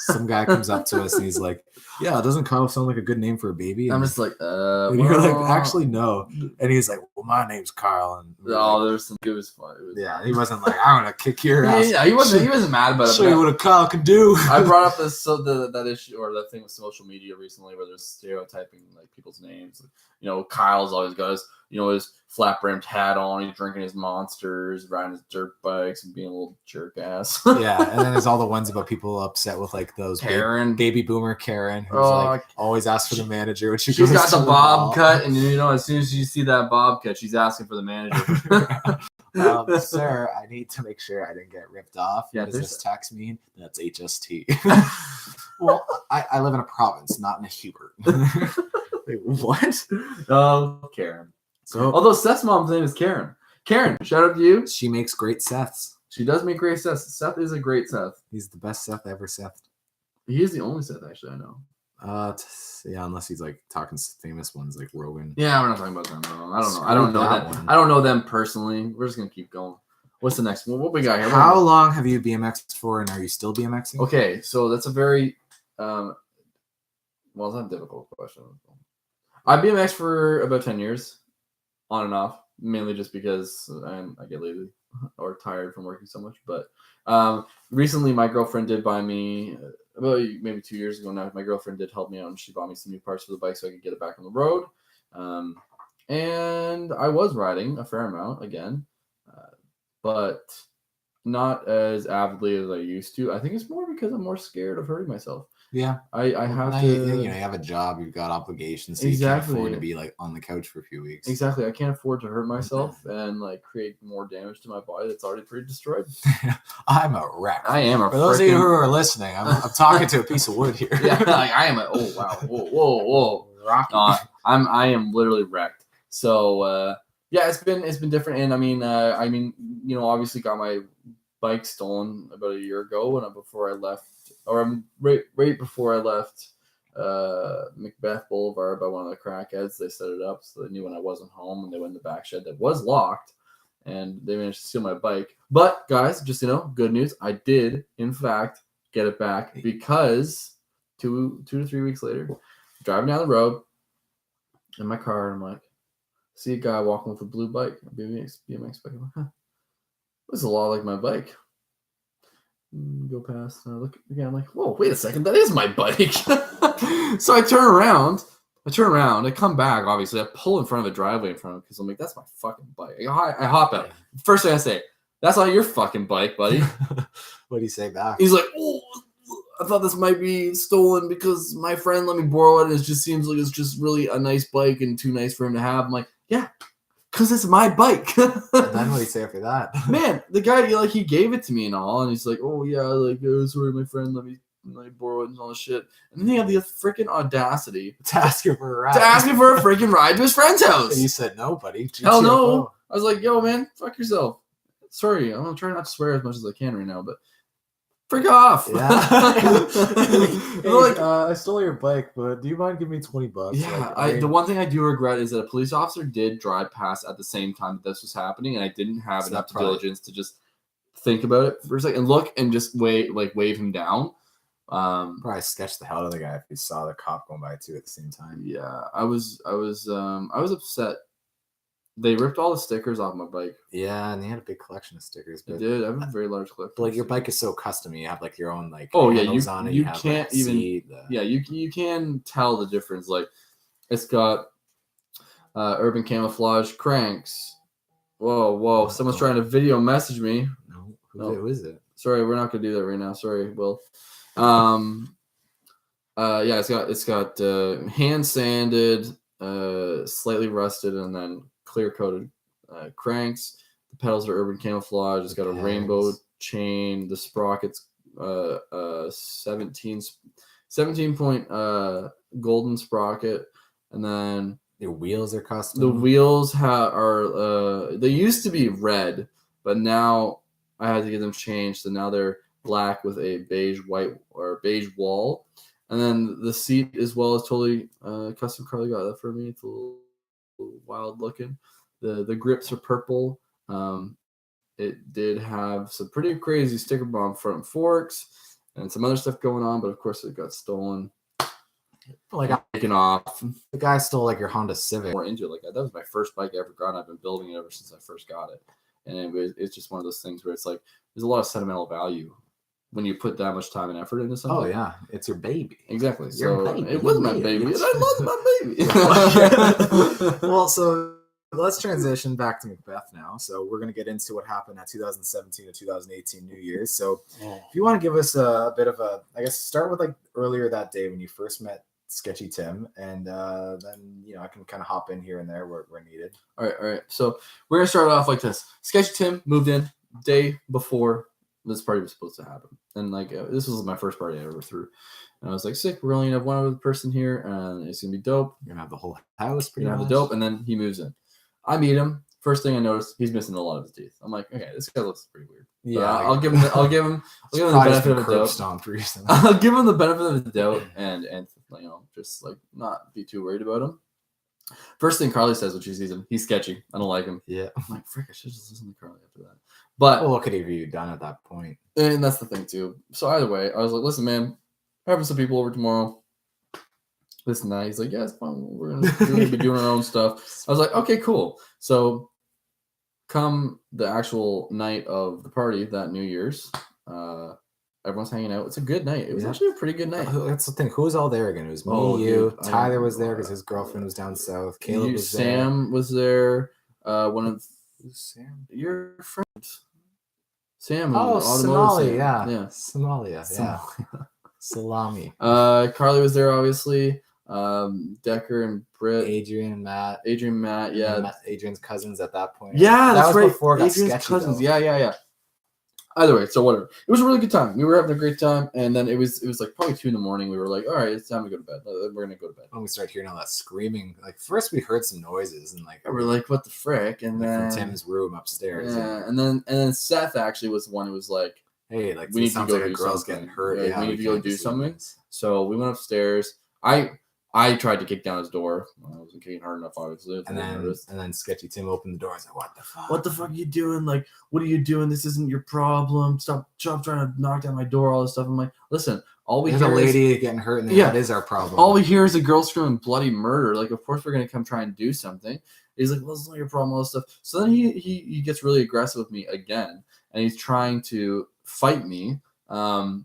Some guy comes up to us and he's like, yeah, doesn't Kyle sound like a good name for a baby? And I'm just like, and you're like, actually, no. And he's like, well, my name's Kyle. And there's some, it was fun. Yeah, he wasn't like, I'm going to kick your ass. Yeah, he wasn't mad about it. Show you what a Kyle can do. I brought up that issue or that thing with social media recently where there's stereotyping like people's names. Kyle's always got his flat brimmed hat on, he's drinking his monsters, riding his dirt bikes, and being a little jerk ass. Yeah, and then there's all the ones about people upset with like those Karen, baby boomer Karen, who's like always asks for the manager when she's got the bob cut, and as soon as you see that bob cut, she's asking for the manager. Sir, I need to make sure I didn't get ripped off. Yeah, what does this tax mean? That's HST. Well, I live in a province, not in a Hubert. Wait, what? Oh, Karen. So, although Seth's mom's name is Karen. Karen, shout out to you. She makes great Seths. She does make great Seths. Seth is a great Seth. He's the best Seth ever Seth. He is the only Seth actually I know. Yeah, unless he's like talking famous ones like Rogan. Yeah, we're not talking about them. No. I don't know that. I don't know them personally. We're just gonna keep going. What's the next one? What we got here? How long have you BMXed for, and are you still BMXing? Okay, so that's a very it's not a difficult question. I BMXed for about 10 years, on and off, mainly just because I get lazy or tired from working so much. But recently, my girlfriend did buy me about maybe 2 years ago now. My girlfriend did help me out, and she bought me some new parts for the bike so I could get it back on the road. And I was riding a fair amount again, but not as avidly as I used to. I think it's more because I'm more scared of hurting myself. Yeah, I have to. You have a job, you've got obligations, so exactly. You can't afford to be like on the couch for a few weeks. Exactly, I can't afford to hurt myself and like create more damage to my body that's already pretty destroyed. I'm a wreck. I am a. For those of you who are listening, I'm talking to a piece of wood here. Yeah, like I am a. Oh wow, whoa. Rocky. I am literally wrecked. So yeah, it's been different, and I mean, obviously got my bike stolen about a year ago, and before I left. Or right before I left Macbeth Boulevard by one of the crackheads, they set it up so they knew when I wasn't home, and they went in the back shed that was locked, and they managed to steal my bike. But guys, just good news, I did in fact get it back because 2 to 3 weeks later, driving down the road in my car, and I'm like, see a guy walking with a blue bike, a BMX bike. I'm like, huh, this is a lot like my bike. Go past and I look again. I'm like, whoa, wait a second, that is my bike. So I turn around, I come back, obviously. I pull in front of a driveway in front of it because I'm like, that's my fucking bike. I hop out. First thing I say, that's not your fucking bike, buddy. What do you say back? He's like, oh, I thought this might be stolen because my friend let me borrow it. It just seems like it's just really a nice bike and too nice for him to have. I'm like, yeah, because it's my bike. And then what do you say after that? Man, the guy, he gave it to me and all, and he's like, oh, yeah, sorry, my friend let me borrow it and all this shit. And then he had the freaking audacity to ask you for a ride. To ask me for a freaking ride to his friend's house. And you said no, buddy. Hell no. I was like, yo, man, fuck yourself. Sorry, I'm trying not to swear as much as I can right now, but Freak off. Yeah. Hey, Like, I stole your bike, but do you mind giving me $20? Yeah, Like, the one thing I do regret is that a police officer did drive past at the same time that this was happening, and I didn't have So enough that probably- diligence to just think about it for a second and look and just wave him down. Probably sketched the hell out of the guy if he saw the cop going by too at the same time. Yeah, I was upset. They ripped all the stickers off my bike. Yeah, and he had a big collection of stickers. They But did. I have a very large collection. like your bike is so custom. You have like your own like Oh yeah, handles on it. you have, can't like, even seat, yeah you can tell the difference. Like it's got urban camouflage cranks. Whoa! Someone's trying to video message me. No, who is it? Sorry, we're not gonna do that right now. Sorry, Will. Yeah, it's got hand sanded, slightly rusted, and then clear coated cranks. The pedals are urban camouflage. It's got a rainbow chain. The sprockets 17 point golden sprocket, and then Your wheels are custom. the wheels are they used to be red, but now I had to get them changed, so now they're black with a beige wall. And then the seat as well is totally custom. Carly got that for me. It's a little wild looking. The grips are purple. It did have some pretty crazy sticker bomb front forks and some other stuff going on, but of course it got stolen. Like Taken off. the guy stole like your Honda Civic. More into it. Like that was my first bike I ever got. I've been building it ever since I first got it. And it's just one of those things where it's like there's a lot of sentimental value when you put that much time and effort into something. Oh yeah, it's your baby. Exactly. Your So baby. it was my You baby, made and it. I love my baby. Well, so let's transition back to Macbeth now. So we're gonna get into what happened at 2017 to 2018 New Year's. So if you want to give us a bit of a, I guess, start with like earlier that day when you first met Sketchy Tim, and then I can kind of hop in here and there where needed. All right. So we're gonna start off like this. Sketchy Tim moved in day before this party was supposed to happen, and like this was my first party I ever threw, and I was like, sick. We're only gonna have one other person here, and it's gonna be dope. You're gonna have the whole house. We're gonna have the dope, and then he moves in. I meet him. First thing I noticed, he's missing a lot of his teeth. I'm like, okay, this guy looks pretty weird. Yeah, But I'll give him the benefit of the doubt. I'll give him the benefit of the doubt, and just like not be too worried about him. First thing Carly says when she sees him, he's sketchy. I don't like him. Yeah. I'm like, frick, I should just listen to Carly after that. But what could have you done at that point? And that's the thing too. So either way, I was like, listen, man, we're having some people over tomorrow. This and that. He's like, yeah, it's fine. We're gonna be doing our own stuff. I was like, okay, cool. So come the actual night of the party, that New Year's, everyone's hanging out. It's a good night. It was actually a pretty good night. That's the thing. Who was all there again? It was me, you. Tyler was there because his girlfriend was down south. Caleb was there. Sam was there. One of Sam? your friends. Sam. Somali, yeah. Somalia, yeah. Salami. Carly was there, obviously. Decker and Britt. Adrian and Matt. Yeah. Adrian's cousins at that point. Yeah, that that's was right. before it got Adrian's sketchy, cousins. though. Yeah. Either way, so whatever. It was a really good time. We were having a great time, and then it was like probably 2 a.m. We were like, all right, it's time to go to bed. We're gonna go to bed. When we started hearing all that screaming, like first we heard some noises and like we're like, what the frick? And then from Tim's room upstairs. Yeah, and then Seth actually was the one who was like, hey, like we need to go like do a girl's something. getting hurt. Yeah, we need to go do something. So we went upstairs. I tried to kick down his door. I wasn't kicking hard enough, obviously. And then Sketchy Tim opened the door. I was like, what the fuck? What the fuck are you doing? Like, what are you doing? This isn't your problem. Stop trying to knock down my door, all this stuff. I'm like, listen, There's a lady getting hurt, and that is our problem. All we hear is a girl screaming bloody murder. Like, of course we're going to come try and do something. He's like, well, it's not your problem, all this stuff. So then he gets really aggressive with me again, and he's trying to fight me.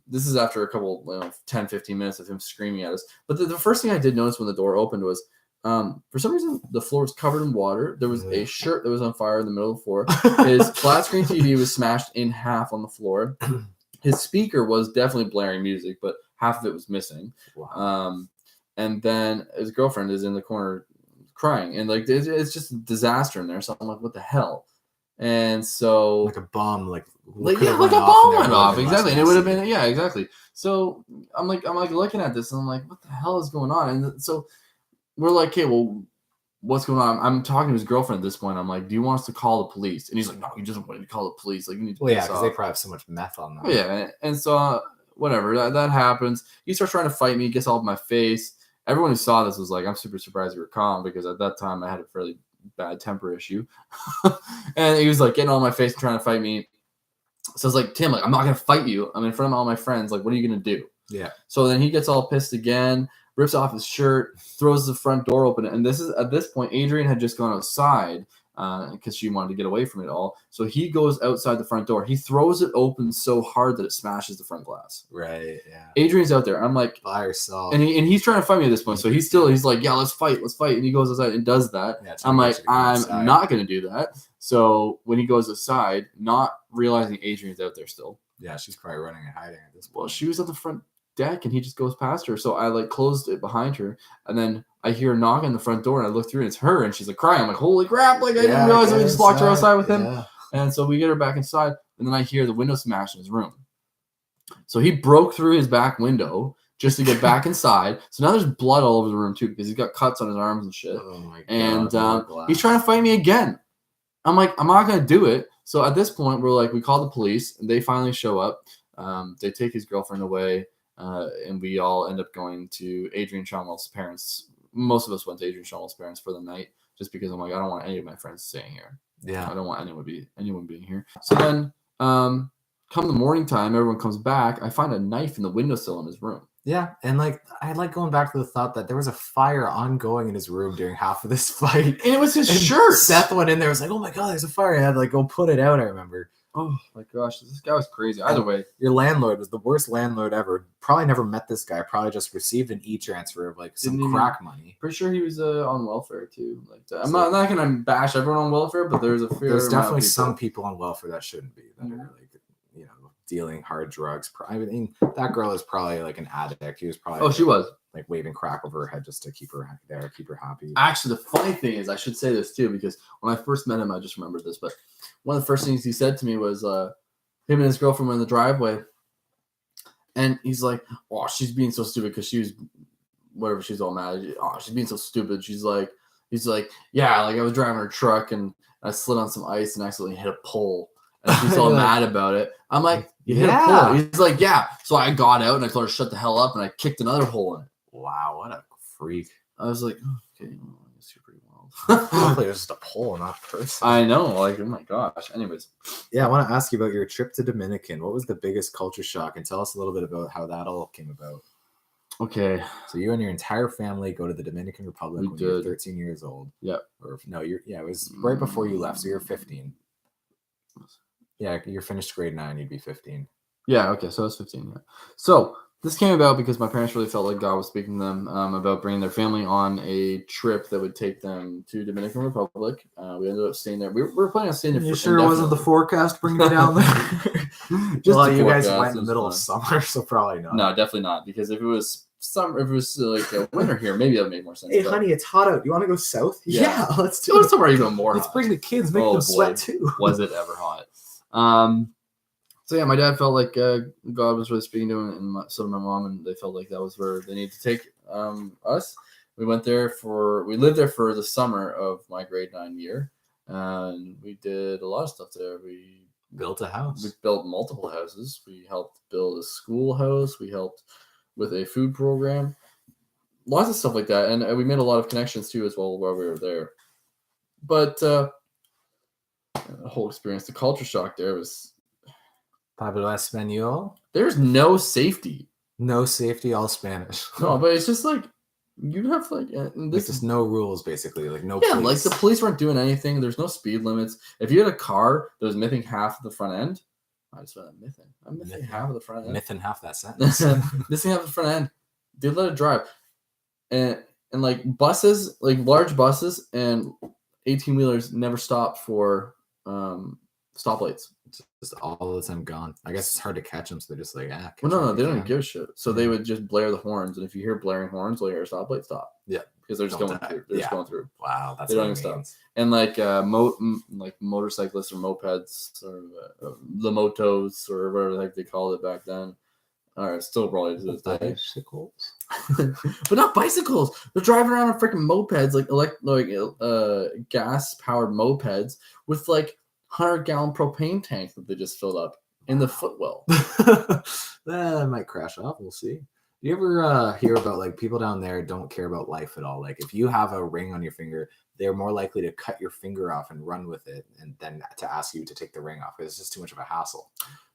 This is after a couple, 10, 15 minutes of him screaming at us. But the first thing I did notice when the door opened was, for some reason, the floor was covered in water. There was a shirt that was on fire in the middle of the floor. His flat screen TV was smashed in half on the floor. His speaker was definitely blaring music, but half of it was missing. Wow. And then his girlfriend is in the corner crying. And, like, it's just a disaster in there. So I'm like, what the hell? And so like a bomb, like a bomb went off, exactly, and it would have been, yeah, exactly. So I'm like looking at this, and I'm like, what the hell is going on? And so we're like, okay, well, what's going on? I'm talking to his girlfriend at this point. I'm like, do you want us to call the police? And he's like, no, he doesn't want to call the police. Like, you need to Well, yeah, piss because they off. probably have so much meth on them. Oh, yeah, and so whatever, that happens. He starts trying to fight me, gets all up my face. Everyone who saw this was like, I'm super surprised you were calm, because at that time I had a fairly bad temper issue. And he was like getting all my face and trying to fight me. So I was like, Tim, like, I'm not gonna fight you. I'm in front of all my friends. Like, what are you gonna do? Yeah. So then he gets all pissed again, rips off his shirt, throws the front door open. And this is at this point, Adrian had just gone outside because she wanted to get away from it all. So he goes outside the front door. He throws it open so hard that it smashes the front glass. Right. Yeah. Adrian's out there. I'm like, by herself. And he's trying to fight me at this point. So he's like, yeah, let's fight. And he goes outside and does that. Yeah, I'm like, I'm not going to do that. So when he goes aside, not realizing Adrian's out there still. Yeah, she's probably running and hiding at this point. Well, she was at the front deck and he just goes past her. So I like closed it behind her, and then I hear a knock on the front door, and I look through and it's her, and she's like crying. I'm like, holy crap, like I didn't realize I just locked her outside with him. Yeah. And so we get her back inside, and then I hear the window smash in his room. So he broke through his back window just to get back inside. So now there's blood all over the room too, because he's got cuts on his arms and shit. Oh my God, and he's trying to fight me again. I'm like, I'm not gonna do it. So at this point, we call the police, and they finally show up. They take his girlfriend away. And we all end up going to Adrian Shomwell's parents. Most of us went to Adrian Shomwell's parents for the night, just because I'm like, I don't want any of my friends staying here. Yeah, I don't want anyone being here. So then, come the morning time, everyone comes back. I find a knife in the windowsill in his room. Yeah, and like I like going back to the thought that there was a fire ongoing in his room during half of this fight, and it was his shirt. Seth went in there, was like, "Oh my God, there's a fire!" I had to like go put it out. I remember. Oh my gosh, this guy was crazy. Either way, your landlord was the worst landlord ever. Probably never met this guy. Probably just received an e-transfer of like some crack money. Pretty sure he was on welfare too. Like I'm not gonna bash everyone on welfare, but there's there's definitely some people on welfare that shouldn't be, that are like, you know, dealing hard drugs. I mean, that girl is probably like an addict. He was probably she was like waving crack over her head just to keep her there, keep her happy. Actually, the funny thing is, I should say this too, because when I first met him, I just remembered this. But one of the first things he said to me was, him and his girlfriend were in the driveway, and he's like, "Oh, she's being so stupid," because she was, whatever, she's all mad. Oh, she's being so stupid. He's like, yeah, like I was driving her truck and I slid on some ice and accidentally hit a pole, and she's all mad about it. I'm like, you hit a pole? He's like, yeah. So I got out and I told her to shut the hell up, and I kicked another hole in it. Wow, what a freak! I was like, okay, I guess you're pretty wild. Hopefully it was just a pole, not a person. I know, like, oh my gosh. Anyways, yeah, I want to ask you about your trip to Dominican. What was the biggest culture shock? And tell us a little bit about how that all came about. Okay. So you and your entire family go to the Dominican Republic when you're 13 years old. Yep. Or no, it was right before you left, so you're 15. Yeah, you're finished grade 9, you'd be 15. Yeah, okay, so I was 15, yeah. So this came about because my parents really felt like God was speaking to them about bringing their family on a trip that would take them to Dominican Republic. We ended up staying there. We were planning on staying there. You sure it wasn't the forecast bringing you down there? Well, you guys went in the middle of summer, so probably not. No, definitely not. Because if it was summer, if it was like a winter here, maybe that would make more sense. Hey, honey, it's hot out. You want to go south? Yeah, let's do it. Somewhere even more. Let's bring the kids, make them sweat too. Was it ever hot? So yeah, my dad felt like God was really speaking to him, and so did my mom, and they felt like that was where they needed to take us. We lived there for the summer of my grade 9 year, and we did a lot of stuff there. We built a house. We built multiple houses. We helped build a schoolhouse. We helped with a food program. Lots of stuff like that, and we made a lot of connections too as well while we were there. But the whole experience, the culture shock there was. Pablo Espanol. There's no safety. No safety, all Spanish. No, but it's just like you have like just no rules, basically. Like no. Yeah, police. like the police weren't doing anything. There's no speed limits. If you had a car that was missing half of the front end, I just went missing. I'm missing half of the front end. Missing half that sentence. Missing half the front end. They let it drive, and like buses, like large buses and 18-wheelers never stop for stoplights. Just all the time gone. I guess it's hard to catch them, so they're just like, Well, no, they don't give a shit. So they would just blare the horns, and if you hear blaring horns, you'll hear a stoplight stop. Yeah, because they're just going through. They're just going through. Wow, that's they don't even stop. And like like motorcyclists or mopeds or the motos or whatever the heck they called it back then. All right, still probably to this day. Bicycles. But not bicycles. They're driving around on freaking mopeds, gas powered mopeds with like 100-gallon propane tanks that they just filled up in the footwell. That might crash off. We'll see. You ever hear about like people down there don't care about life at all? Like if you have a ring on your finger, they're more likely to cut your finger off and run with it, and then to ask you to take the ring off. It's just too much of a hassle.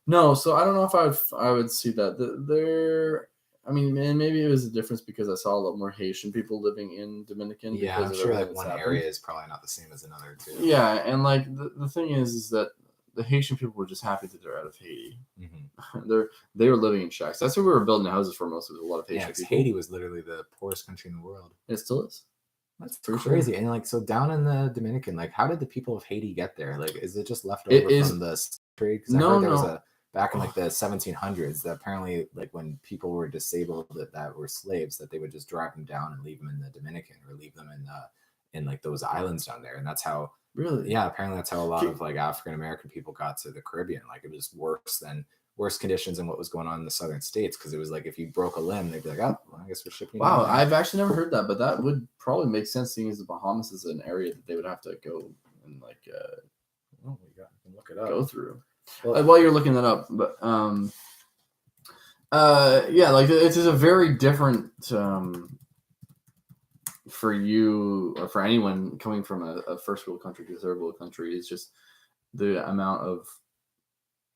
No, so I don't know if I would see that. I mean, and maybe it was a difference because I saw a lot more Haitian people living in Dominican. Yeah, I'm sure like one area is probably not the same as another too. Yeah, and like the thing is that the Haitian people were just happy that they're out of Haiti. Mm-hmm. They were living in shacks. That's what we were building houses for. Most of a lot of Haitian people. Haiti was literally the poorest country in the world. It still is. That's crazy. Sure. And like, so down in the Dominican, like, how did the people of Haiti get there? Like, is it just left over from the trade? Because I heard there was back in like the 1700s that apparently like when people were disabled that were slaves, that they would just drive them down and leave them in the Dominican or leave them in like those islands down there. And that's how apparently that's how a lot of like African American people got to the Caribbean. Like it was worse conditions than what was going on in the southern states, because it was like if you broke a limb, they'd be like, oh, well, I guess we're shipping. Wow, I've actually never heard that, but that would probably make sense, seeing as the Bahamas is an area that they would have to go and like you can look it up. Go through. Well, while you're looking that up, but like it's just a very different for you or for anyone coming from a first world country to a third world country. Is just the amount of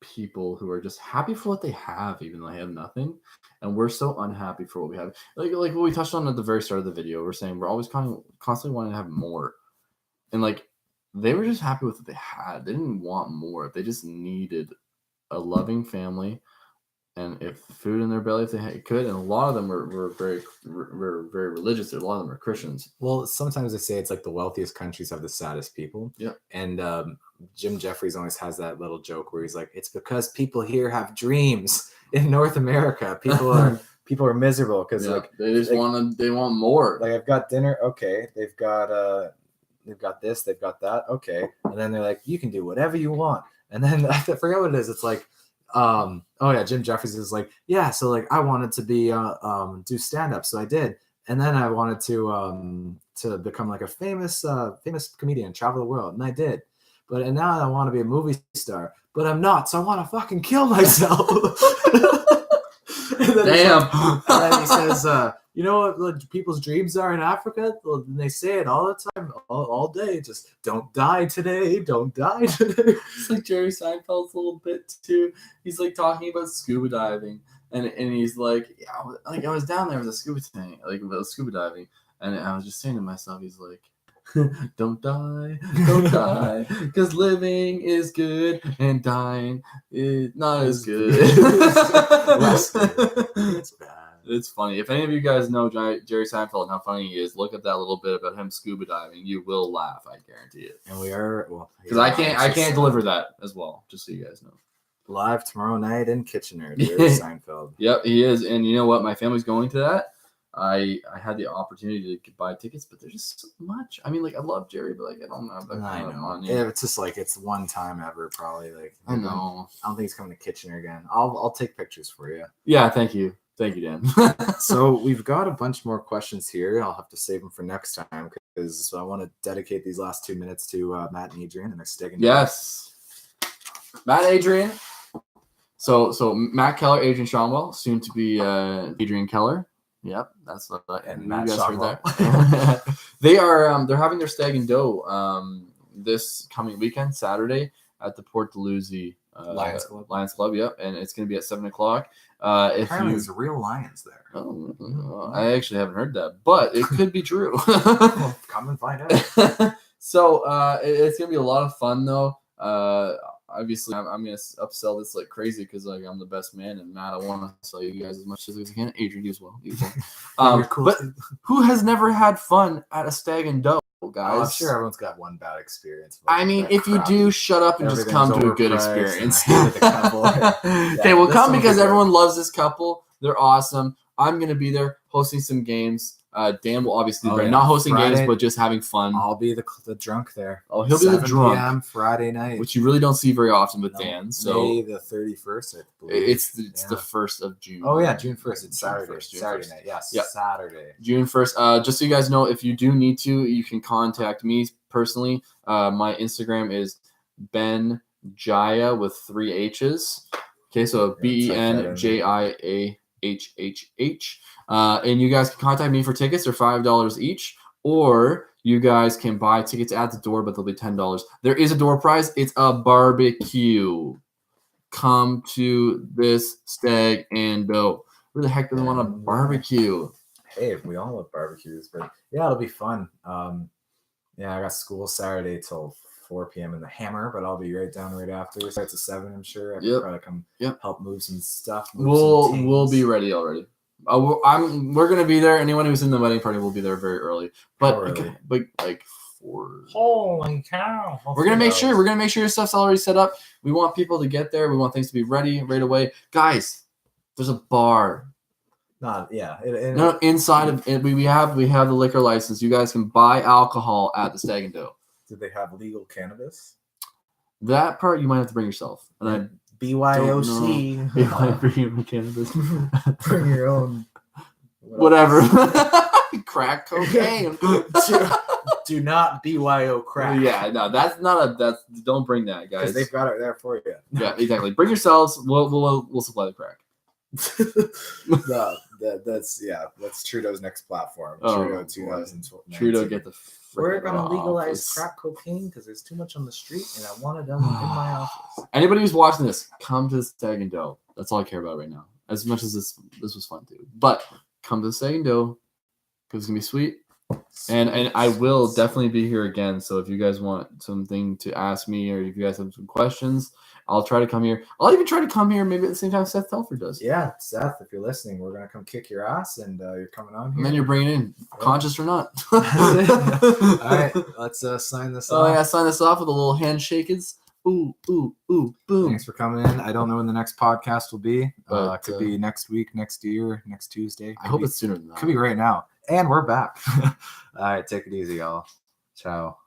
people who are just happy for what they have, even though they have nothing, and we're so unhappy for what we have. Like what we touched on at the very start of the video, we're saying we're always constantly wanting to have more, and like they were just happy with what they had. They didn't want more. They just needed a loving family, and if food in their belly if they could. And a lot of them were very religious. A lot of them are Christians. Well, sometimes they say it's like the wealthiest countries have the saddest people. Yeah. And Jim Jeffries always has that little joke where he's like, it's because people here have dreams. In North America, people are miserable because like they just they want more. Like, I've got dinner, okay. They've got this, they've got that, okay. And then they're like, you can do whatever you want. And then I forget what it is. It's like, Jim Jeffries is like, yeah, so like I wanted to be do stand-up, so I did. And then I wanted to become like a famous comedian, travel the world, and I did. And now I want to be a movie star, but I'm not, so I want to fucking kill myself. Damn. And then he says, you know what people's dreams are in Africa? Well, they say it all the time, all day. Just don't die today. Don't die today. It's like Jerry Seinfeld's a little bit too. He's like talking about scuba diving, and he's like, I was down there with a scuba tank, like with scuba diving, and I was just saying to myself, he's like, don't die, because living is good and dying is not as good. Less good. It's bad. It's funny. If any of you guys know Jerry Seinfeld and how funny he is, look at that little bit about him scuba diving. You will laugh, I guarantee it. And we are because I can't deliver that as well. Just so you guys know. Live tomorrow night in Kitchener, Jerry Seinfeld. Yep, he is. And you know what? My family's going to that. I had the opportunity to buy tickets, but there's just so much. I mean, like I love Jerry, but like I don't have that kind of money. Yeah, it's just like it's one time ever, probably. Like I know. I don't think he's coming to Kitchener again. I'll take pictures for you. Yeah, thank you, Dan. So we've got a bunch more questions here. I'll have to save them for next time because I want to dedicate these last 2 minutes to Matt and Adrian and their Stig. Yes, Matt, Adrian. So Matt Keller, Adrian Shonwell, soon to be Adrian Keller. Yep, that's what. And Matt Shonwell. They are they're having their Stag and Doe this coming weekend, Saturday, at the Port Dalhousie Lions Club. Yep, and it's going to be at 7:00. Apparently, there's real lions there. Oh, I actually haven't heard that, but it could be true. Well, come and find out. So it's going to be a lot of fun, though. Obviously, I'm going to upsell this like crazy because like I'm the best man, and Matt, I want to sell you guys as much as I can. Adrian, you as well. Cool. But who has never had fun at a Stag and Doe, guys? Oh, I'm sure everyone's got one bad experience. I mean, if you do, shut up and just come to a good experience. Okay, well, come because everyone loves this couple. They're awesome. I'm going to be there hosting some games. Dan will obviously be yeah. not hosting Friday, games, but just having fun. I'll be the drunk there. Oh, he'll be the 7 drunk. p.m. Friday night, which you really don't see very often with Dan. So May the 31st, I believe. It's the 1st of June. Oh yeah, June 1st. It's June Saturday. 1st, June Saturday 1st. night. Yes, Yep. Saturday. June 1st. Just so you guys know, if you do need to, you can contact me personally. My Instagram is Ben Jaya with 3 H's. Okay, so BenJiahhh. And you guys can contact me for tickets. They're $5 each, or you guys can buy tickets at the door, but they'll be $10. There is a door prize. It's a barbecue. Come to this Stag and Do. Who the heck doesn't want a barbecue? Hey, we all love barbecues, but yeah, it'll be fun. I got school Saturday till 4 p.m. in the Hammer, but I'll be right down right after. Starts at 7, I'm sure. I can probably come help move some stuff. We'll be ready already. We're gonna be there. Anyone who's in the wedding party will be there very early. But like 4. Holy cow! We're gonna make sure your stuff's already set up. We want people to get there. We want things to be ready right away, guys. There's a bar. Inside of it, we have the liquor license. You guys can buy alcohol at the Stag and Do. Do they have legal cannabis? That part you might have to bring yourself. And BYOC. Bring your own cannabis. Bring your own. Whatever. Crack cocaine. Do not BYO crack. Yeah, no, that's not that's don't bring that, guys. Because they've got it there for you. Yeah, exactly. Bring yourselves. We'll supply the crack. That's Trudeau's next platform. Trudeau 2020. Trudeau, get the. We're gonna legalize crack cocaine because there's too much on the street, and I want it done in my office. Anybody who's watching this, come to the Stag and Do. That's all I care about right now. As much as this was fun too, but come to the Stag and Do because it's gonna be sweet. And I will definitely be here again. So if you guys want something to ask me, or if you guys have some questions, I'll try to come here. I'll even try to come here maybe at the same time Seth Telford does. Yeah, Seth, if you're listening, we're gonna come kick your ass, and you're coming on here. And then you're bringing in, conscious or not. All right, let's sign this off. Oh yeah, sign this off with a little handshakes. Ooh, boom. Thanks for coming in. I don't know when the next podcast will be. Could be next week, next year, next Tuesday. I hope it's sooner than that. Could be right now. And we're back. All right, take it easy, y'all. Ciao.